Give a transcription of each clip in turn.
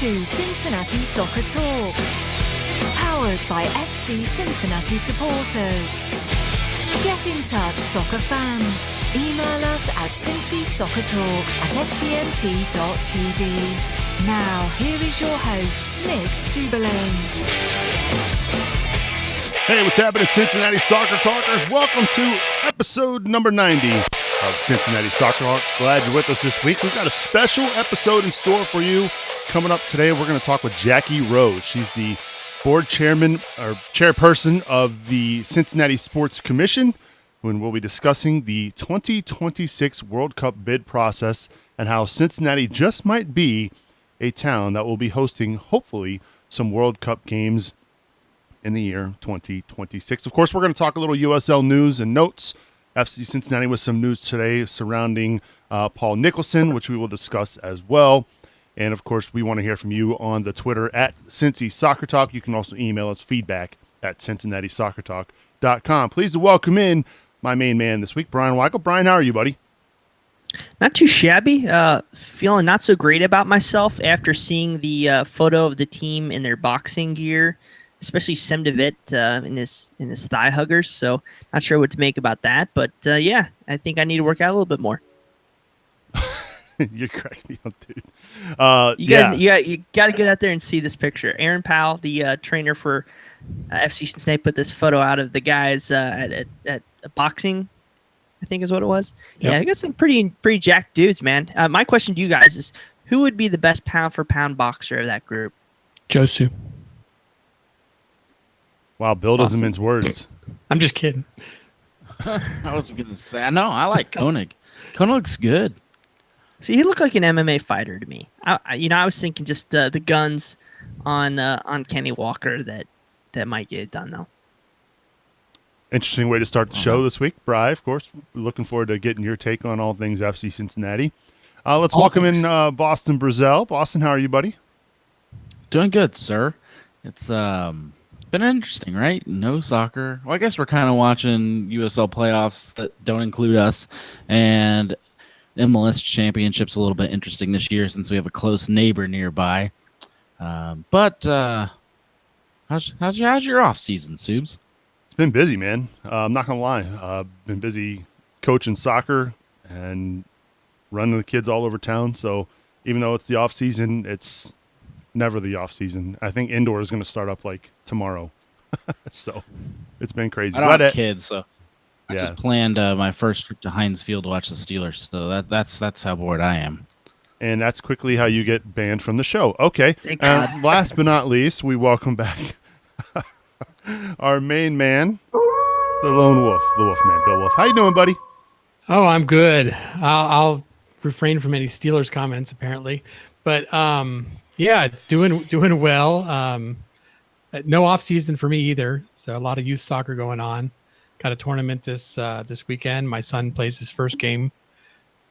to Cincinnati Soccer Talk, powered by FC Cincinnati supporters. Get in touch, soccer fans. Email us at cincysoccertalk@spnt.tv. Now, here is your host, Nick Suberling. Hey, what's happening, Cincinnati Soccer Talkers? Welcome to episode number 90 of Cincinnati Soccer Talk. Glad you're with us this week. We've got a special episode in store for you. Coming up today, we're going to talk with Jackie Rose. She's the board chairman or chairperson of the Cincinnati Sports Commission, when we'll be discussing the 2026 World Cup bid process and how Cincinnati just might be a town that will be hosting, hopefully, some World Cup games in the year 2026. Of course, we're going to talk a little USL news and notes. FC Cincinnati with some news today surrounding Paul Nicholson, which we will discuss as well. And, of course, we want to hear from you on the Twitter at Cincy Soccer Talk. You can also email us feedback at CincinnatiSoccerTalk.com. Pleased to welcome in my main man this week, Brian Weigel. Brian, how are you, buddy? Not too shabby. Feeling not so great about myself after seeing the photo of the team in their boxing gear, especially Sem David in his thigh huggers. So not sure what to make about that. But yeah, I think I need to work out a little bit more. You're cracking me up, dude. You got to get out there and see this picture. Aaron Powell, the trainer for FC Cincinnati, put this photo out of the guys at boxing, I think is what it was. Yep. Yeah, I got some pretty jacked dudes, man. My question to you guys is, who would be the best pound-for-pound boxer of that group? Josu. Wow, Bill doesn't mince words. I'm just kidding. I was going to say, no, I like Koenig. Koenig looks good. See, he looked like an MMA fighter to me. I was thinking just the guns on Kenny Walker that might get it done, though. Interesting way to start the show this week. Bri, of course, looking forward to getting your take on all things FC Cincinnati. Let's welcome in Boston Brazel. Boston, how are you, buddy? Doing good, sir. It's been interesting, right? No soccer. Well, I guess we're kind of watching USL playoffs that don't include us, and MLS Championship's a little bit interesting this year since we have a close neighbor nearby. But how's your off season, Subes? It's been busy, man. I'm not gonna lie. Been busy coaching soccer and running the kids all over town. So even though it's the off season, it's never the off season. I think indoor is going to start up like tomorrow. So it's been crazy. I don't have kids, so I just planned my first trip to Heinz Field to watch the Steelers. So that's how bored I am. And that's quickly how you get banned from the show. Okay. And last but not least, we welcome back our main man, the lone wolf, the wolf man, Bill Wolf. How you doing, buddy? Oh, I'm good. I'll refrain from any Steelers comments, apparently. But yeah, doing well. No off season for me either. So a lot of youth soccer going on. Got a tournament this weekend. My son plays his first game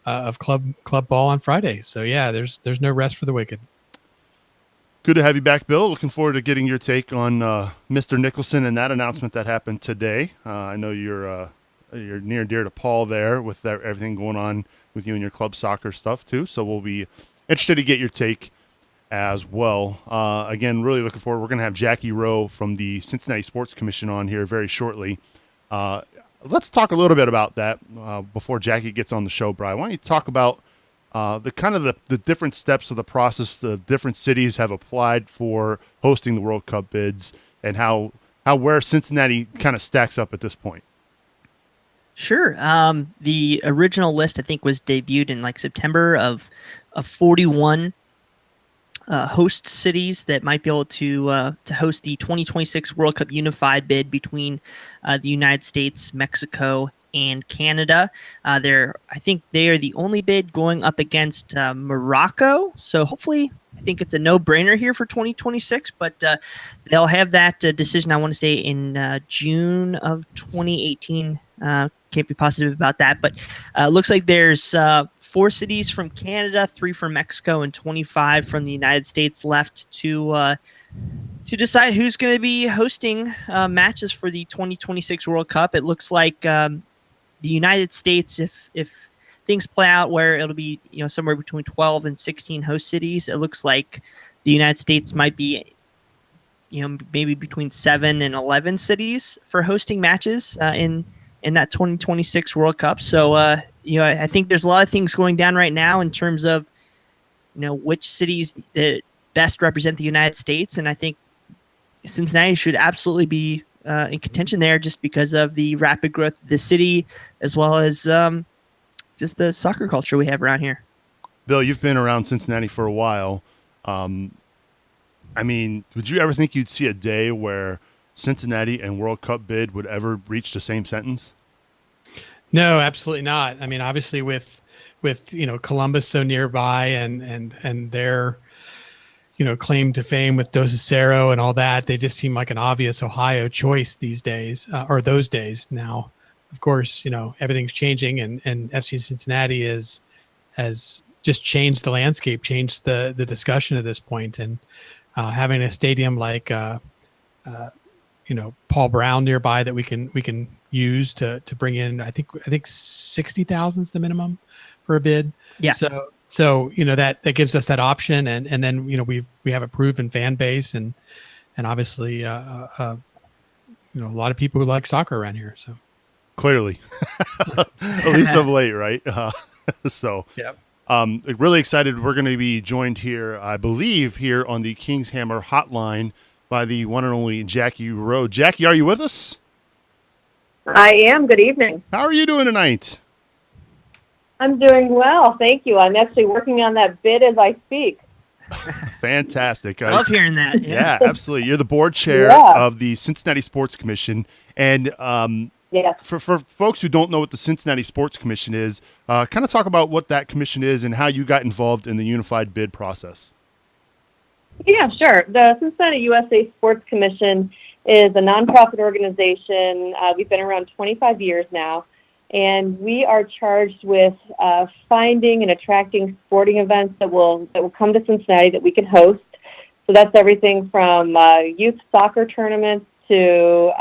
of club ball on Friday. So yeah, there's no rest for the wicked. Good to have you back, Bill. Looking forward to getting your take on Mr. Nicholson and that announcement that happened today. I know you're near and dear to Paul there with everything going on with you and your club soccer stuff too. So we'll be interested to get your take as well. Again, really looking forward. We're going to have Jackie Rowe from the Cincinnati Sports Commission on here very shortly. Let's talk a little bit about that before Jackie gets on the show, Brian. Why don't you talk about the different steps of the process the different cities have applied for hosting the World Cup bids and where Cincinnati kind of stacks up at this point? Sure. The original list, I think, was debuted in like September of 41 host cities that might be able to host the 2026 World Cup unified bid between the United States, Mexico, and Canada. I think they are the only bid going up against Morocco. So hopefully, I think it's a no-brainer here for 2026. But they'll have that decision, I want to say, in June of 2018. Can't be positive about that. But looks like there's 4 cities from Canada, 3 from Mexico, and 25 from the United States left to decide who's going to be hosting matches for the 2026 World Cup. It looks like the United States, if things play out where it'll be somewhere between 12 and 16 host cities, it looks like the United States might be, maybe between 7 and 11 cities for hosting matches in that 2026 World Cup. So, I think there's a lot of things going down right now in terms of, which cities that best represent the United States. And I think Cincinnati should absolutely be in contention there just because of the rapid growth of the city, as well as just the soccer culture we have around here. Bill, you've been around Cincinnati for a while. Would you ever think you'd see a day where Cincinnati and World Cup bid would ever reach the same sentence? No, absolutely not. I mean, obviously with Columbus so nearby and their claim to fame with Dos Acero and all that, they just seem like an obvious Ohio choice these days, or those days now. Of course, everything's changing, and FC Cincinnati has just changed the landscape, changed the discussion at this point, and having a stadium like Paul Brown nearby that we can use to bring in, I think 60,000 is the minimum for a bid. Yeah. So that gives us that option, and then we have a proven fan base, and obviously a lot of people who like soccer around here. So clearly, at least of late, right? So yeah. Really excited. We're going to be joined here, I believe, here on the King's Hammer hotline by the one and only Jackie Rowe. Jackie, are you with us? I am. Good evening. How are you doing tonight? I'm doing well, thank you. I'm actually working on that bid as I speak. Fantastic. I love hearing that. Yeah, absolutely. You're the board chair of the Cincinnati Sports Commission. And yes. for folks who don't know what the Cincinnati Sports Commission is, kind of talk about what that commission is and how you got involved in the unified bid process. Yeah, sure. The Cincinnati USA Sports Commission is a nonprofit organization. We've been around 25 years now, and we are charged with finding and attracting sporting events that will come to Cincinnati that we can host. So that's everything from youth soccer tournaments to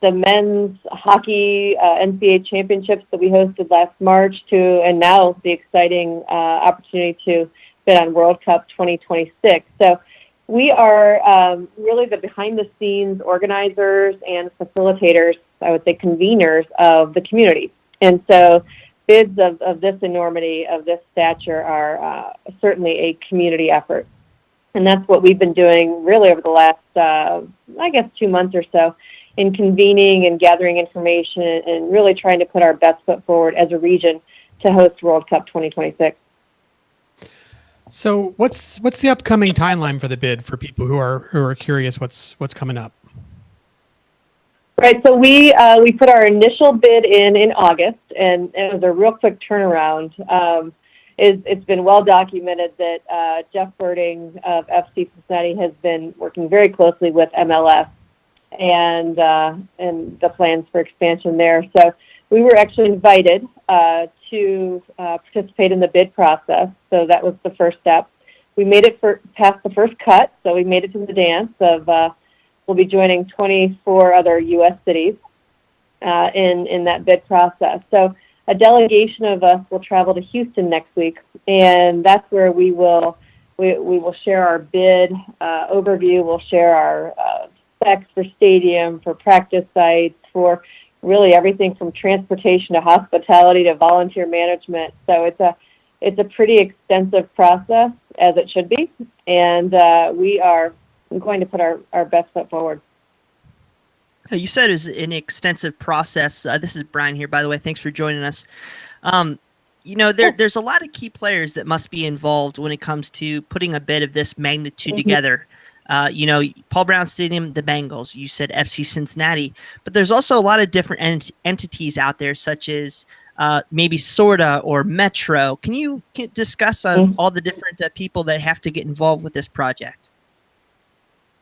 the men's hockey NCAA championships that we hosted last March and now the exciting opportunity to bid on World Cup 2026. So we are really the behind-the-scenes organizers and facilitators, I would say conveners of the community. And so bids of this enormity, of this stature, are certainly a community effort. And that's what we've been doing really over the last, 2 months or so, in convening and gathering information and really trying to put our best foot forward as a region to host World Cup 2026. So what's the upcoming timeline for the bid for people who are curious what's coming up? Right, so we put our initial bid in August, and it was a real quick turnaround. It's been well documented that Jeff Birding of FC Cincinnati has been working very closely with MLS and the plans for expansion there. So we were actually invited to participate in the bid process. So that was the first step. We made it past the first cut, so we made it to the dance of we'll be joining 24 other U.S. cities in that bid process. So a delegation of us will travel to Houston next week, and that's where we will share our bid overview. We'll share our specs for stadium, for practice sites, for really everything from transportation to hospitality to volunteer management. So it's a pretty extensive process, as it should be, and we are going to put our best foot forward. You said it was an extensive process. This is Brian here, by the way. Thanks for joining us. There's a lot of key players that must be involved when it comes to putting a bid of this magnitude together. Paul Brown Stadium, the Bengals. You said FC Cincinnati, but there's also a lot of different entities out there, such as maybe Sorta or Metro. Can you discuss all the different people that have to get involved with this project?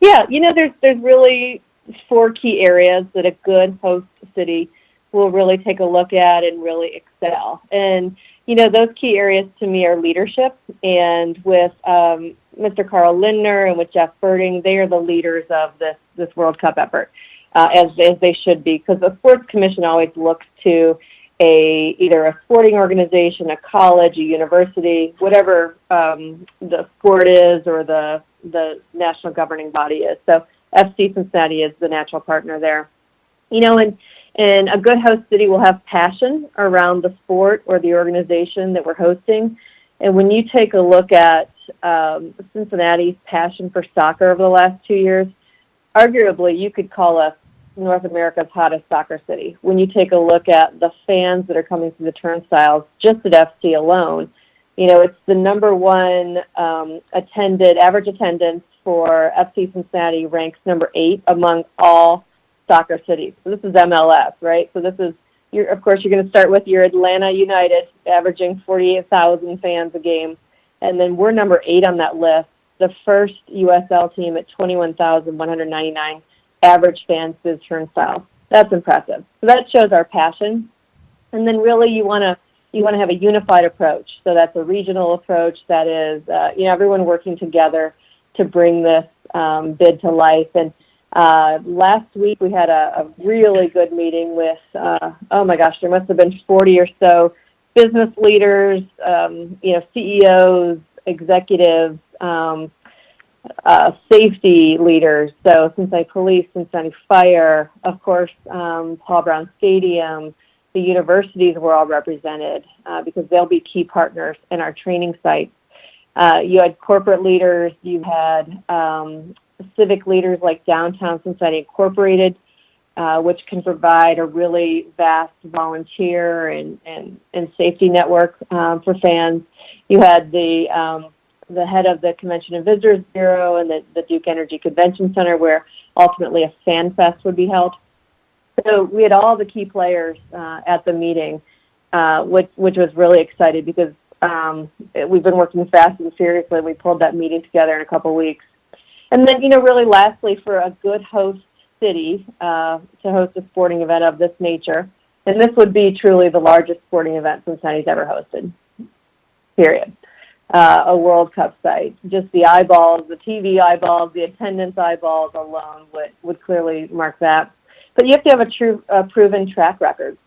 Yeah, there's really 4 key areas that a good host city will really take a look at and really excel. And, those key areas to me are leadership. And with Mr. Carl Lindner and with Jeff Birding, they are the leaders of this World Cup effort, as they should be, because the Sports Commission always looks to either a sporting organization, a college, a university, whatever the sport is or the national governing body is. So FC Cincinnati is the natural partner there. And a good host city will have passion around the sport or the organization that we're hosting. And when you take a look at Cincinnati's passion for soccer over the last 2 years, arguably you could call us North America's hottest soccer city. When you take a look at the fans that are coming through the turnstiles, just at FC alone, it's the number one average attendance for FC Cincinnati, ranks number 8 among all soccer cities. So this is MLS, right? So this is, of course, you're going to start with your Atlanta United, averaging 48,000 fans a game. And then we're number 8 on that list, the first USL team at 21,199 average fans to the turnstile. That's impressive. So that shows our passion. And then really you want to have a unified approach. So that's a regional approach that is, everyone working together to bring this bid to life. And last week we had a really good meeting with, oh my gosh, there must have been 40 or so business leaders, CEOs, executives, safety leaders. So Cincinnati Police, Cincinnati Fire, of course, Paul Brown Stadium, the universities were all represented because they'll be key partners in our training sites. You had corporate leaders, you had civic leaders like Downtown Cincinnati Incorporated, which can provide a really vast volunteer and safety network for fans. You had the head of the Convention and Visitors Bureau and the Duke Energy Convention Center, where ultimately a fan fest would be held. So we had all the key players at the meeting, which was really exciting because we've been working fast and furiously. We pulled that meeting together in a couple weeks. And then, really lastly, for a good host city to host a sporting event of this nature, and this would be truly the largest sporting event Cincinnati's ever hosted, period. A World Cup site. Just the eyeballs, the TV eyeballs, the attendance eyeballs alone would clearly mark that. But you have to have a proven track record.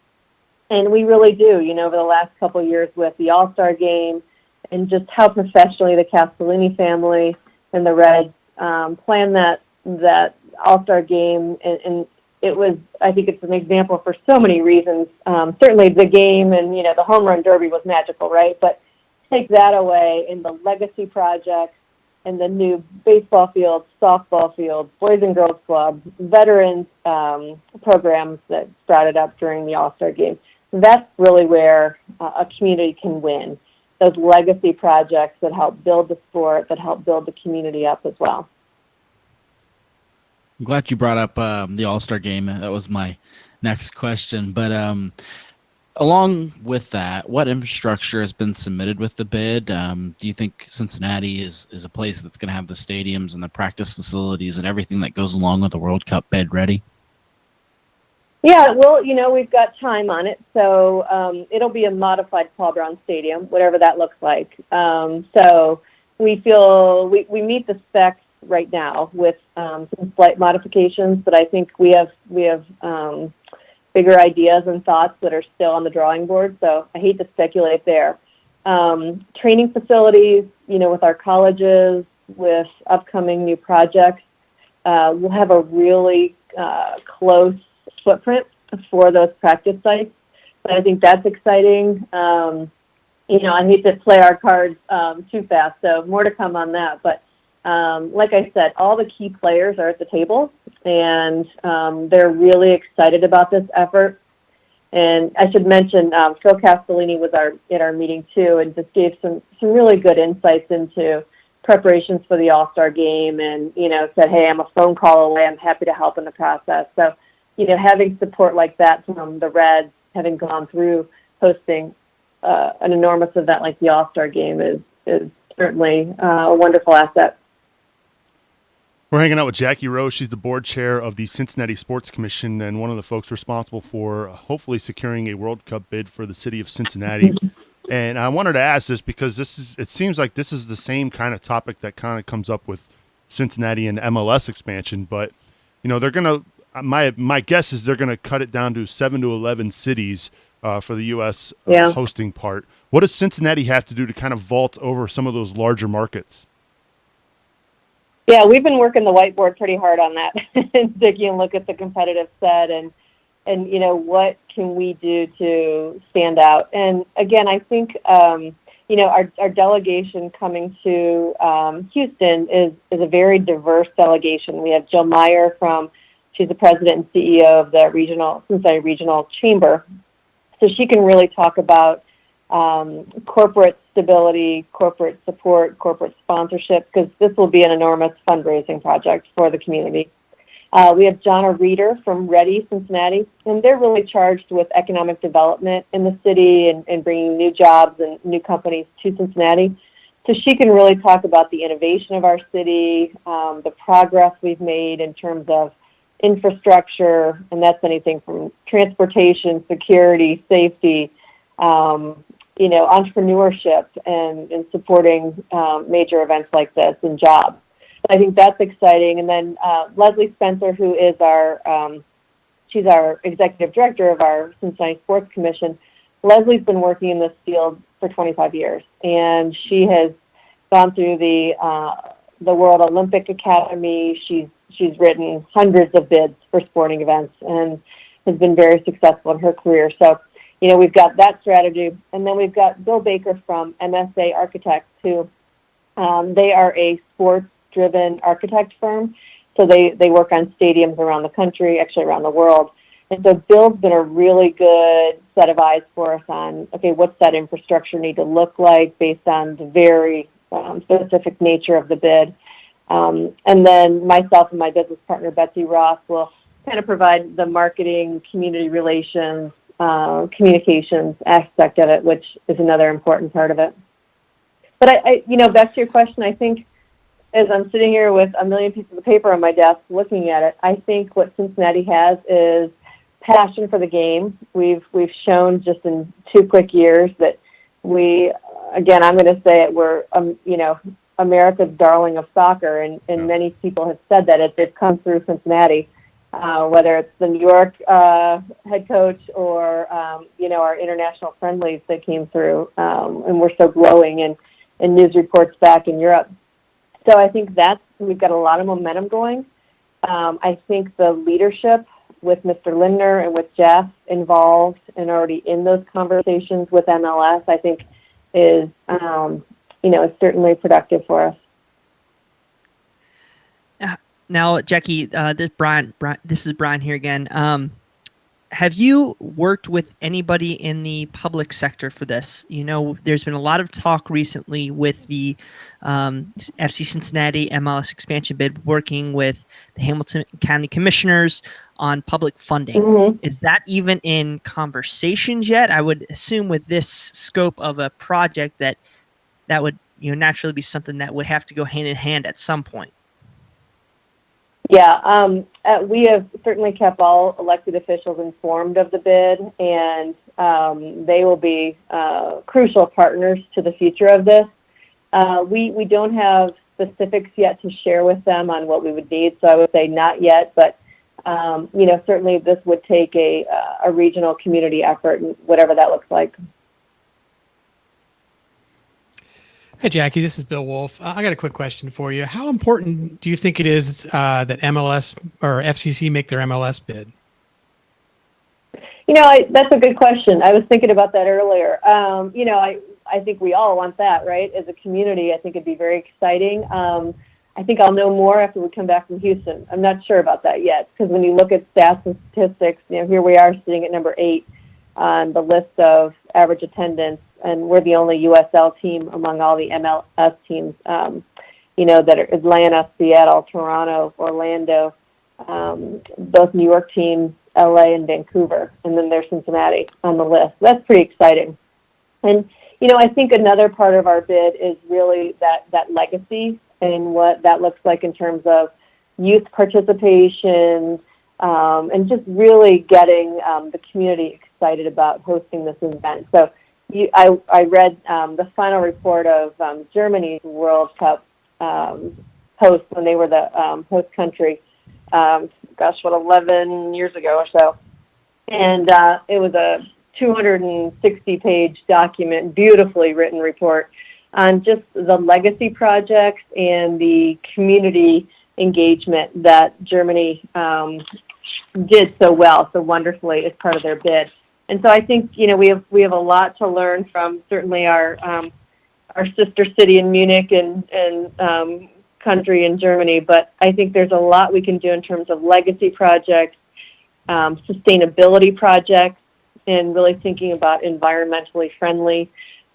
And we really do, over the last couple of years with the All-Star Game and just how professionally the Castellini family and the Reds planned that All-Star Game. And it was, I think it's an example for so many reasons. Certainly the game and, the home run derby was magical, right? But take that away in the legacy projects and the new baseball fields, softball fields, Boys and Girls Club, veterans programs that sprouted up during the All-Star Game. That's really where a community can win. Those legacy projects that help build the sport, that help build the community up as well. I'm glad you brought up the All-Star Game. That was my next question. But along with that, what infrastructure has been submitted with the bid? Do you think Cincinnati is a place that's going to have the stadiums and the practice facilities and everything that goes along with the World Cup bid ready? Yeah, well, we've got time on it, so it'll be a modified Paul Brown Stadium, whatever that looks like. So we feel we meet the specs right now with some slight modifications, but I think we have bigger ideas and thoughts that are still on the drawing board, so I hate to speculate there. Training facilities, with our colleges, with upcoming new projects, we'll have a really close footprint for those practice sites, but I think that's exciting. I hate to play our cards too fast, so more to come on that, but like I said, all the key players are at the table, and they're really excited about this effort. And I should mention, Phil Castellini was at our meeting too, and just gave some really good insights into preparations for the All-Star Game, and said, "Hey, I'm a phone call away. I'm happy to help in the process." So, having support like that from the Reds, having gone through hosting an enormous event like the All-Star Game, is certainly a wonderful asset. We're hanging out with Jackie Rose. She's the board chair of the Cincinnati Sports Commission and one of the folks responsible for hopefully securing a World Cup bid for the city of Cincinnati. And I wanted to ask this because it seems like this is the same kind of topic that kind of comes up with Cincinnati and MLS expansion. But, they're going to, my guess is they're going to cut it down to 7 to 11 cities for the U.S. Yeah. Hosting part. What does Cincinnati have to do to kind of vault over some of those larger markets? Yeah, we've been working the whiteboard pretty hard on that, taking a look at the competitive set and what can we do to stand out. And again, I think our delegation coming to Houston is a very diverse delegation. We have Jill Meyer she's the president and CEO of the Cincinnati Regional Chamber, so she can really talk about corporate stability, corporate support, corporate sponsorship, because this will be an enormous fundraising project for the community. We have Jonna Reeder from Ready Cincinnati, and they're really charged with economic development in the city and bringing new jobs and new companies to Cincinnati. So she can really talk about the innovation of our city, the progress we've made in terms of infrastructure, and that's anything from transportation, security, safety, entrepreneurship, and supporting major events like this and jobs. I think that's exciting. And then Leslie Spencer, who is she's our executive director of our Cincinnati Sports Commission. Leslie's been working in this field for 25 years, and she has gone through the World Olympic Academy. She's written hundreds of bids for sporting events and has been very successful in her career. So, we've got that strategy. And then we've got Bill Baker from MSA Architects, who they are a sports-driven architect firm. So they work on stadiums around the country, actually around the world. And so Bill's been a really good set of eyes for us on, okay, what's that infrastructure need to look like based on the very specific nature of the bid. And then myself and my business partner, Betsy Ross, will kind of provide the marketing, community relations, communications aspect of it, which is another important part of it. But I back to your question, I think as I'm sitting here with a million pieces of paper on my desk looking at it, I think what Cincinnati has is passion for the game. We've shown just in 2 quick years that I'm going to say it, we're America's darling of soccer, and many people have said that they've come through Cincinnati, whether it's the New York head coach or our international friendlies that came through, and we're so glowing in news reports back in Europe. So I think we've got a lot of momentum going. I think the leadership with Mr. Lindner and with Jeff involved and already in those conversations with MLS, I think is certainly productive for us. Now, Jackie, this is Brian here again. Have you worked with anybody in the public sector for this? There's been a lot of talk recently with the FC Cincinnati MLS expansion bid working with the Hamilton County Commissioners on public funding. Mm-hmm. Is that even in conversations yet? I would assume with this scope of a project that would naturally be something that would have to go hand in hand at some point. Yeah, we have certainly kept all elected officials informed of the bid, and they will be crucial partners to the future of this. We don't have specifics yet to share with them on what we would need, so I would say not yet, but certainly this would take a regional community effort, whatever that looks like. Hey, Jackie, this is Bill Wolf. I got a quick question for you. How important do you think it is that MLS or FCC make their MLS bid? That's a good question. I was thinking about that earlier. I think we all want that, right? As a community, I think it'd be very exciting. I think I'll know more after we come back from Houston. I'm not sure about that yet, because when you look at stats and statistics, here we are sitting at number 8 on the list of average attendance, and we're the only USL team among all the MLS teams, that are Atlanta, Seattle, Toronto, Orlando, both New York teams, LA and Vancouver, and then there's Cincinnati on the list. That's pretty exciting. And, I think another part of our bid is really that legacy and what that looks like in terms of youth participation, and just really getting the community excited about hosting this event. So I read the final report of Germany's World Cup host when they were the host country, 11 years ago or so. And it was a 260-page document, beautifully written report on just the legacy projects and the community engagement that Germany did so well, so wonderfully as part of their bid. And so I think, we have a lot to learn from certainly our sister city in Munich and country in Germany, but I think there's a lot we can do in terms of legacy projects, sustainability projects, and really thinking about environmentally friendly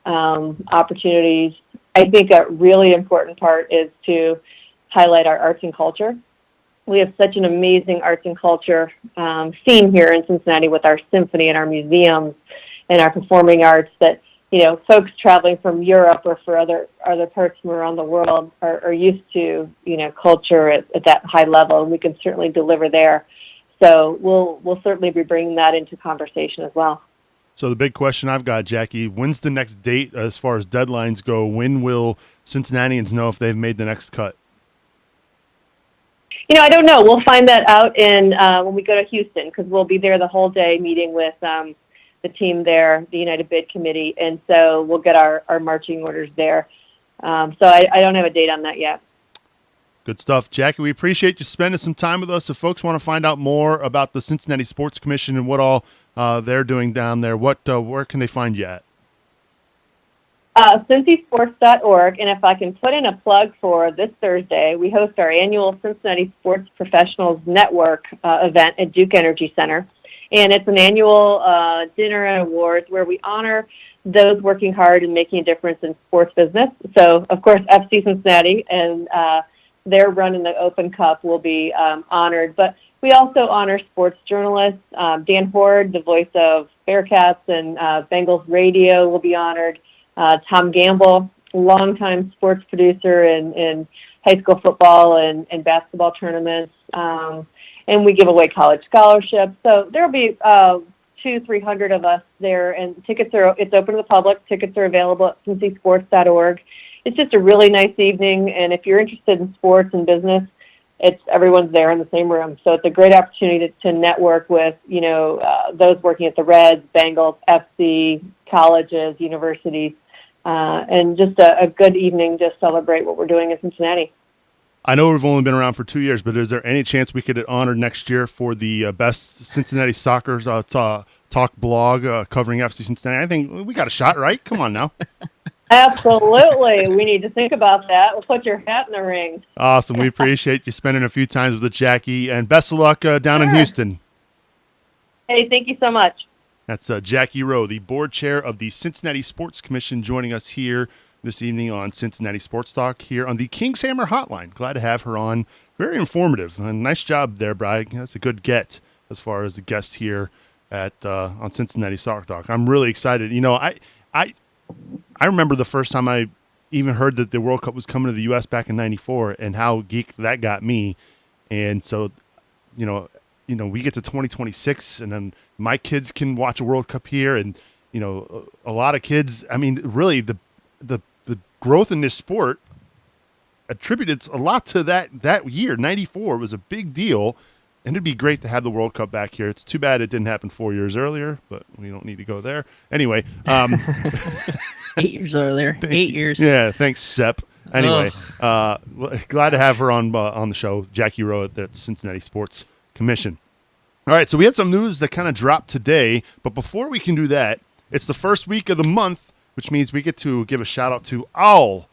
opportunities. I think a really important part is to highlight our arts and culture. We have such an amazing arts and culture scene here in Cincinnati with our symphony and our museums and our performing arts that, folks traveling from Europe or for other parts from around the world are used to, culture at that high level, and we can certainly deliver there. So we'll certainly be bringing that into conversation as well. So the big question I've got, Jackie, when's the next date as far as deadlines go? When will Cincinnatians know if they've made the next cut? I don't know. We'll find that out when we go to Houston, because we'll be there the whole day meeting with the team there, the United Bid Committee, and so we'll get our marching orders there. So I don't have a date on that yet. Good stuff. Jackie, we appreciate you spending some time with us. If folks want to find out more about the Cincinnati Sports Commission and what all they're doing down there, where can they find you at? CincySports.org, and if I can put in a plug for this Thursday, we host our annual Cincinnati Sports Professionals Network event at Duke Energy Center, and it's an annual dinner and awards where we honor those working hard and making a difference in sports business. So, of course, FC Cincinnati and their run in the Open Cup will be honored, but we also honor sports journalists. Dan Horde, the voice of Bearcats and Bengals Radio, will be honored. Tom Gamble, longtime sports producer in high school football and basketball tournaments. And we give away college scholarships. So there'll be 200-300 of us there, and it's open to the public. Tickets are available at cincysports.org. It's just a really nice evening, and if you're interested in sports and business, everyone's there in the same room. So it's a great opportunity to network with, those working at the Reds, Bengals, FC, colleges, universities, and just a good evening to celebrate what we're doing in Cincinnati. I know we've only been around for 2 years, but is there any chance we could get honored next year for the best Cincinnati soccer talk blog covering FC Cincinnati? I think we got a shot, right? Come on now. Absolutely. We need to think about that. We'll put your hat in the ring. Awesome. We appreciate you spending a few times with Jackie, and best of luck down in Houston. Hey, thank you so much. That's Jackie Rowe, the board chair of the Cincinnati Sports Commission, joining us here this evening on Cincinnati Sports Talk here on the King's Hammer Hotline. Glad to have her on. Very informative. Nice job there, Brian. That's a good get as far as the guest here at on Cincinnati Soccer Talk. I'm really excited. I remember the first time I even heard that the World Cup was coming to the U.S. back in '94, and how geeked that got me. And so, we get to 2026, and then my kids can watch a World Cup here, and a lot of kids. I mean, really, the growth in this sport attributed a lot to that year. '94 was a big deal, and it'd be great to have the World Cup back here. It's too bad it didn't happen 4 years earlier, but we don't need to go there. Anyway. 8 years earlier. 8 years. Yeah, thanks, Sepp. Anyway, glad to have her on the show, Jackie Rowe at the Cincinnati Sports Commission. All right, so we had some news that kind of dropped today, but before we can do that, it's the first week of the month, which means we get to give a shout-out to all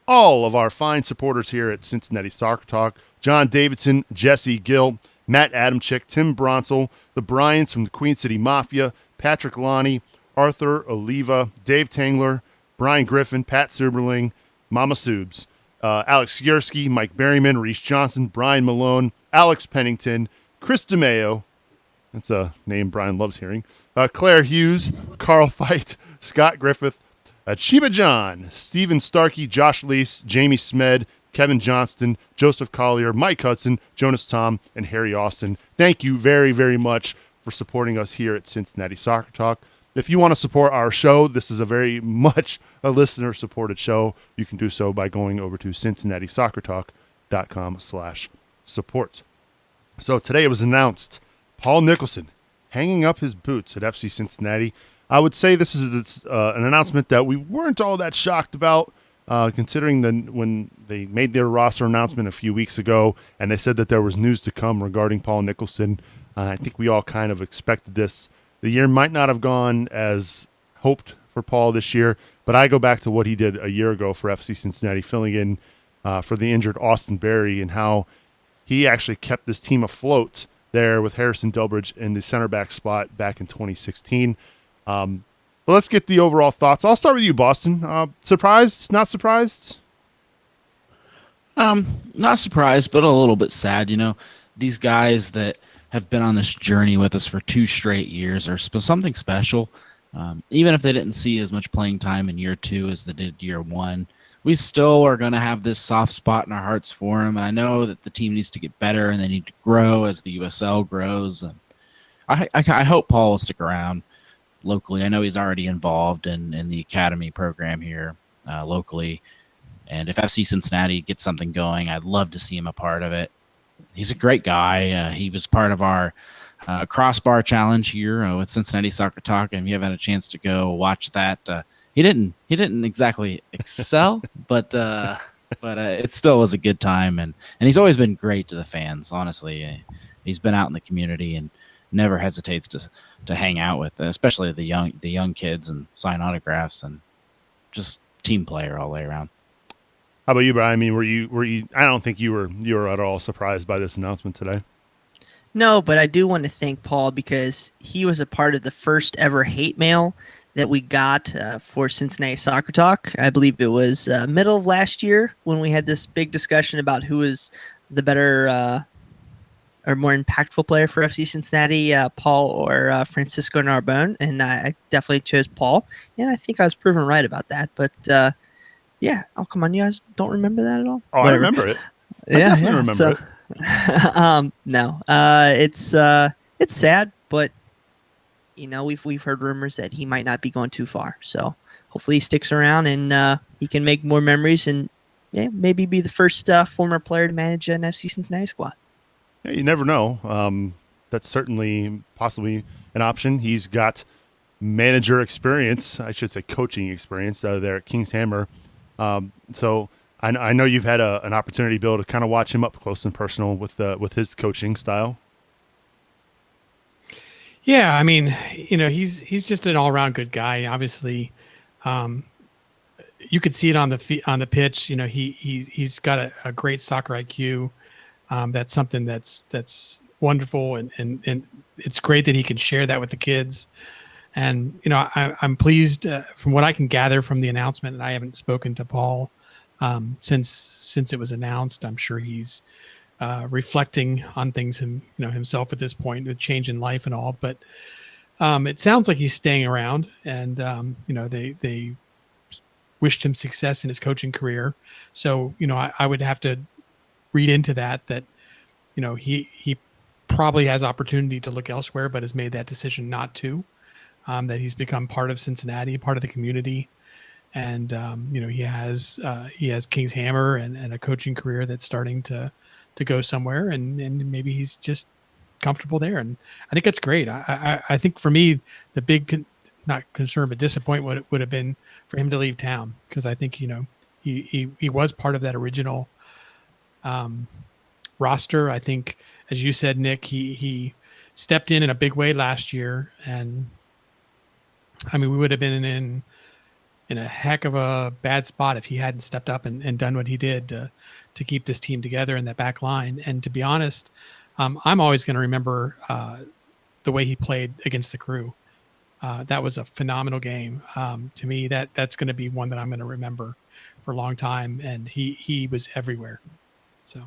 of our fine supporters here at Cincinnati Soccer Talk: John Davidson, Jesse Gill, Matt Adamczyk, Tim Bronsel, the Bryans from the Queen City Mafia, Patrick Lonnie, Arthur Oliva, Dave Tangler, Brian Griffin, Pat Suberling, Mama Subes, Alex Gursky, Mike Berryman, Reese Johnson, Brian Malone, Alex Pennington, Chris DeMeo, that's a name Brian loves hearing, Claire Hughes, Carl Fight, Scott Griffith, Chiba John, Stephen Starkey, Josh Leese, Jamie Smed, Kevin Johnston, Joseph Collier, Mike Hudson, Jonas Tom, and Harry Austin. Thank you very, very much for supporting us here at Cincinnati Soccer Talk. If you want to support our show, this is a very much a listener-supported show. You can do so by going over to CincinnatiSoccerTalk.com/support. So today it was announced, Paul Nicholson hanging up his boots at FC Cincinnati. I would say this is an announcement that we weren't all that shocked about, considering when they made their roster announcement a few weeks ago, and they said that there was news to come regarding Paul Nicholson. I think we all kind of expected this. The year might not have gone as hoped for Paul this year, but I go back to what he did a year ago for FC Cincinnati, filling in for the injured Austin Berry, and how he actually kept this team afloat there with Harrison Delbridge in the center back spot back in 2016. But let's get the overall thoughts. I'll start with you, Boston. Surprised? Not surprised? Not surprised, but a little bit sad. These guys that have been on this journey with us for 2 straight years are something special. Even if they didn't see as much playing time in year 2 as they did year 1, we still are going to have this soft spot in our hearts for them. And I know that the team needs to get better and they need to grow as the USL grows. I hope Paul will stick around locally. I know he's already involved in the academy program here locally. And if FC Cincinnati gets something going, I'd love to see him a part of it. He's a great guy. He was part of our crossbar challenge here with Cincinnati Soccer Talk. And if you haven't had a chance to go watch that, he didn't exactly excel, but it still was a good time. And he's always been great to the fans. Honestly, he's been out in the community and never hesitates to hang out with, especially the young kids, and sign autographs, and just team player all the way around. How about you, Brian? I mean, were you? I don't think you were at all surprised by this announcement today. No, but I do want to thank Paul because he was a part of the first ever hate mail that we got for Cincinnati Soccer Talk. I believe it was middle of last year when we had this big discussion about who was the better or more impactful player for FC Cincinnati, Paul or Francisco Narbonne, and I definitely chose Paul, and I think I was proven right about that. But yeah, oh come on, you guys don't remember that at all? Oh, Whatever. I remember it. I definitely remember it. No, it's sad, but we've heard rumors that he might not be going too far. So hopefully he sticks around and he can make more memories and maybe be the first former player to manage an FC Cincinnati squad. Yeah, you never know. That's certainly possibly an option. He's got manager experience, I should say coaching experience there at King's Hammer. So I know you've had an opportunity, Bill, to kind of watch him up close and personal with his coaching style. Yeah, I mean, he's just an all-around good guy. Obviously, you could see it on the pitch. He's got a great soccer IQ. That's something that's wonderful, and it's great that he can share that with the kids. And I'm pleased from what I can gather from the announcement. And I haven't spoken to Paul since it was announced. I'm sure he's reflecting on things himself at this point, with change in life and all. But it sounds like he's staying around, and they wished him success in his coaching career. So I would have to read into that he probably has opportunity to look elsewhere, but has made that decision not to. That he's become part of Cincinnati, part of the community, and he has King's Hammer and a coaching career that's starting to go somewhere, and maybe he's just comfortable there, and I think that's great. I think for me the big not concern but disappointment would have been for him to leave town, because I think he was part of that original roster. I think, as you said, Nick, he stepped in a big way last year, and I mean, we would have been in a heck of a bad spot if he hadn't stepped up and done what he did to keep this team together in that back line. And to be honest, I'm always going to remember the way he played against the Crew. That was a phenomenal game. To me, that's going to be one that I'm going to remember for a long time. And he was everywhere. So,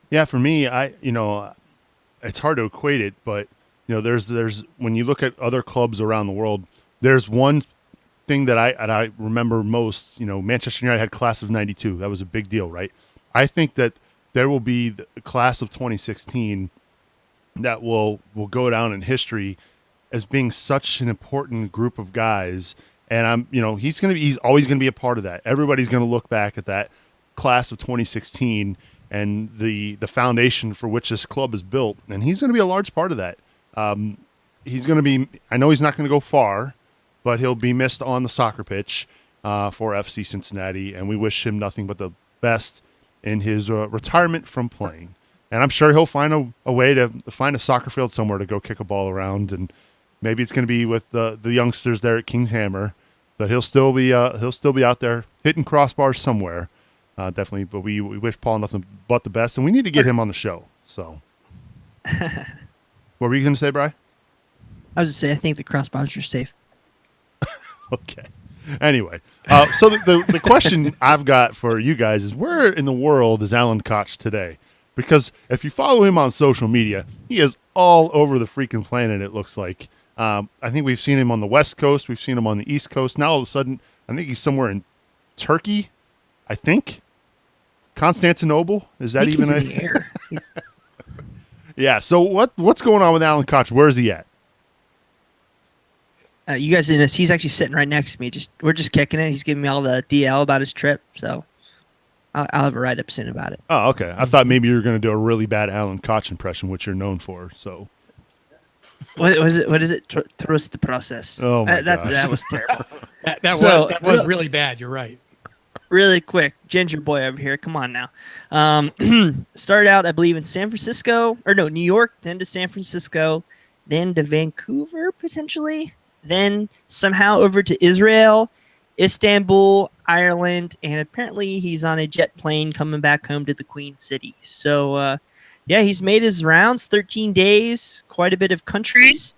yeah, for me, it's hard to equate it, but there's when you look at other clubs around the world, there's one thing that I remember most. Manchester United had class of '92. That was a big deal, right? I think that there will be the class of 2016 that will go down in history as being such an important group of guys. And he's always going to be a part of that. Everybody's going to look back at that class of 2016 and the foundation for which this club is built, and he's going to be a large part of that. He's going to be. I know he's not going to go far, but he'll be missed on the soccer pitch for FC Cincinnati, and we wish him nothing but the best in his retirement from playing. And I'm sure he'll find a way to find a soccer field somewhere to go kick a ball around, and maybe it's going to be with the youngsters there at King's Hammer, but he'll still be out there hitting crossbars somewhere, definitely. But we wish Paul nothing but the best, and we need to get him on the show. So, what were you going to say, Bri? I was just say I think the crossbars are safe. Okay. Anyway, so the question I've got for you guys is, where in the world is Alan Koch today? Because if you follow him on social media, he is all over the freaking planet, it looks like. I think we've seen him on the West Coast. We've seen him on the East Coast. Now, all of a sudden, I think he's somewhere in Turkey, I think. Constantinople? Is that even in the air? Yeah, so what's going on with Alan Koch? Where is he at? You guys didn't know, he's actually sitting right next to me. We're just kicking it. He's giving me all the DL about his trip, so I'll have a write-up soon about it. Oh, okay. I thought maybe you were going to do a really bad Alan Koch impression, which you're known for. So, what is it? Trust the process. Oh my gosh. That was terrible. that was really bad. You're right. Really quick, Ginger Boy over here. Come on now. Started out, I believe, in New York, then to San Francisco, then to Vancouver potentially, then somehow over to Israel, Istanbul, Ireland, and apparently he's on a jet plane coming back home to the Queen City. So, he's made his rounds, 13 days, quite a bit of countries.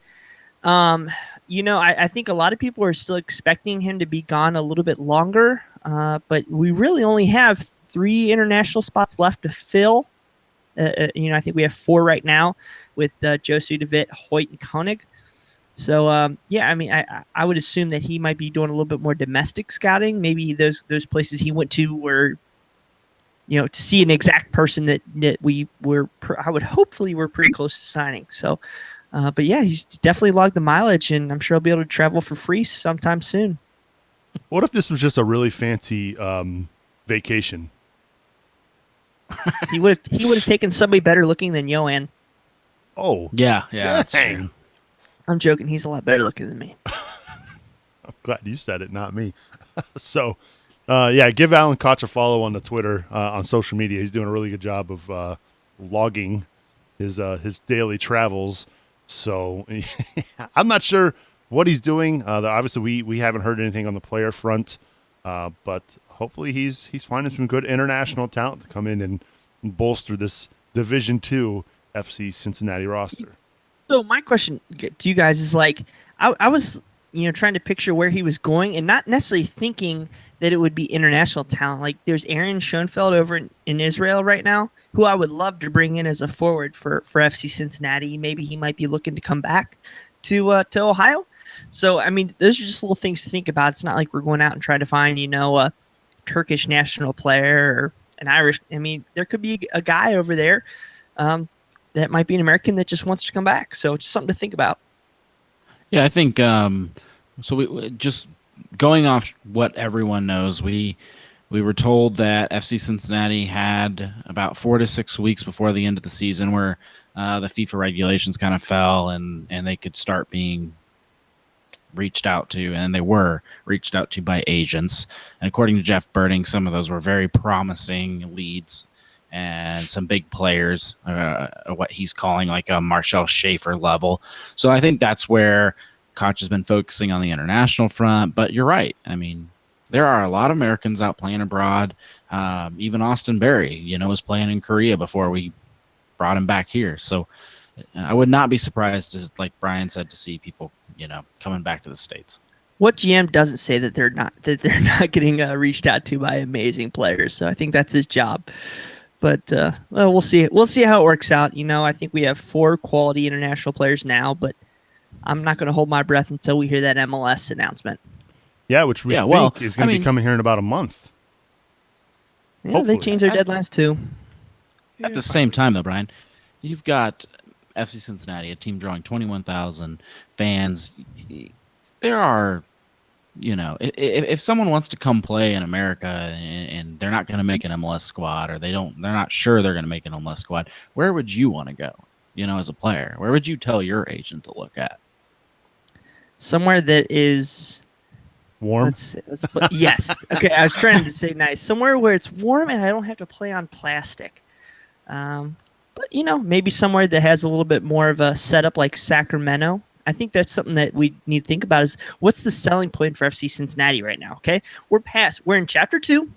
I think a lot of people are still expecting him to be gone a little bit longer, but we really only have 3 international spots left to fill. I think we have 4 right now with Josu De Witt, Hoyt, and Koenig. So, I would assume that he might be doing a little bit more domestic scouting. Maybe those places he went to were, to see an exact person that I would hopefully we're pretty close to signing. So, but yeah, he's definitely logged the mileage, and I'm sure he'll be able to travel for free sometime soon. What if this was just a really fancy vacation? He would have taken somebody better looking than Yoann. Oh, yeah, that's true. I'm joking. He's a lot better looking than me. I'm glad you said it, not me. So, give Alan Koch a follow on the Twitter, on social media. He's doing a really good job of logging his daily travels. So, I'm not sure what he's doing. Obviously, we haven't heard anything on the player front, but hopefully he's finding some good international talent to come in and bolster this Division II FC Cincinnati roster. So my question to you guys is I was trying to picture where he was going and not necessarily thinking that it would be international talent. Like there's Aaron Schoenfeld over in Israel right now, who I would love to bring in as a forward for FC Cincinnati. Maybe he might be looking to come back to Ohio. So, I mean, those are just little things to think about. It's not like we're going out and trying to find, a Turkish national player or an Irish. I mean, there could be a guy over there that might be an American that just wants to come back. So it's something to think about. Yeah, I think so. We just going off what everyone knows, we were told that FC Cincinnati had about 4 to 6 weeks before the end of the season where the FIFA regulations kind of fell and they could start being reached out to, and they were reached out to by agents. And according to Jeff Birding, some of those were very promising leads and some big players, what he's calling like a Marcel Schaefer level. So I think that's where Koch has been focusing on the international front. But you're right. I mean, there are a lot of Americans out playing abroad. Even Austin Berry, was playing in Korea before we brought him back here. So I would not be surprised, like Brian said, to see people, coming back to the States. What GM doesn't say that they're not getting reached out to by amazing players? So I think that's his job. But we'll see. We'll see how it works out. I think we have 4 quality international players now, but I'm not going to hold my breath until we hear that MLS announcement. Yeah, which we think is going to be coming here in about a month. Yeah, hopefully. They change their deadlines too. At the same time, though, Brian, you've got FC Cincinnati, a team drawing 21,000 fans. There are, if someone wants to come play in America and they're not going to make an MLS squad, or they're not sure they're going to make an MLS squad, where would you want to go? As a player, where would you tell your agent to look at? Somewhere that is Warm. yes. Okay, I was trying to say nice. Somewhere where it's warm and I don't have to play on plastic. But maybe somewhere that has a little bit more of a setup like Sacramento. I think that's something that we need to think about is what's the selling point for FC Cincinnati right now, okay? We're in chapter 2,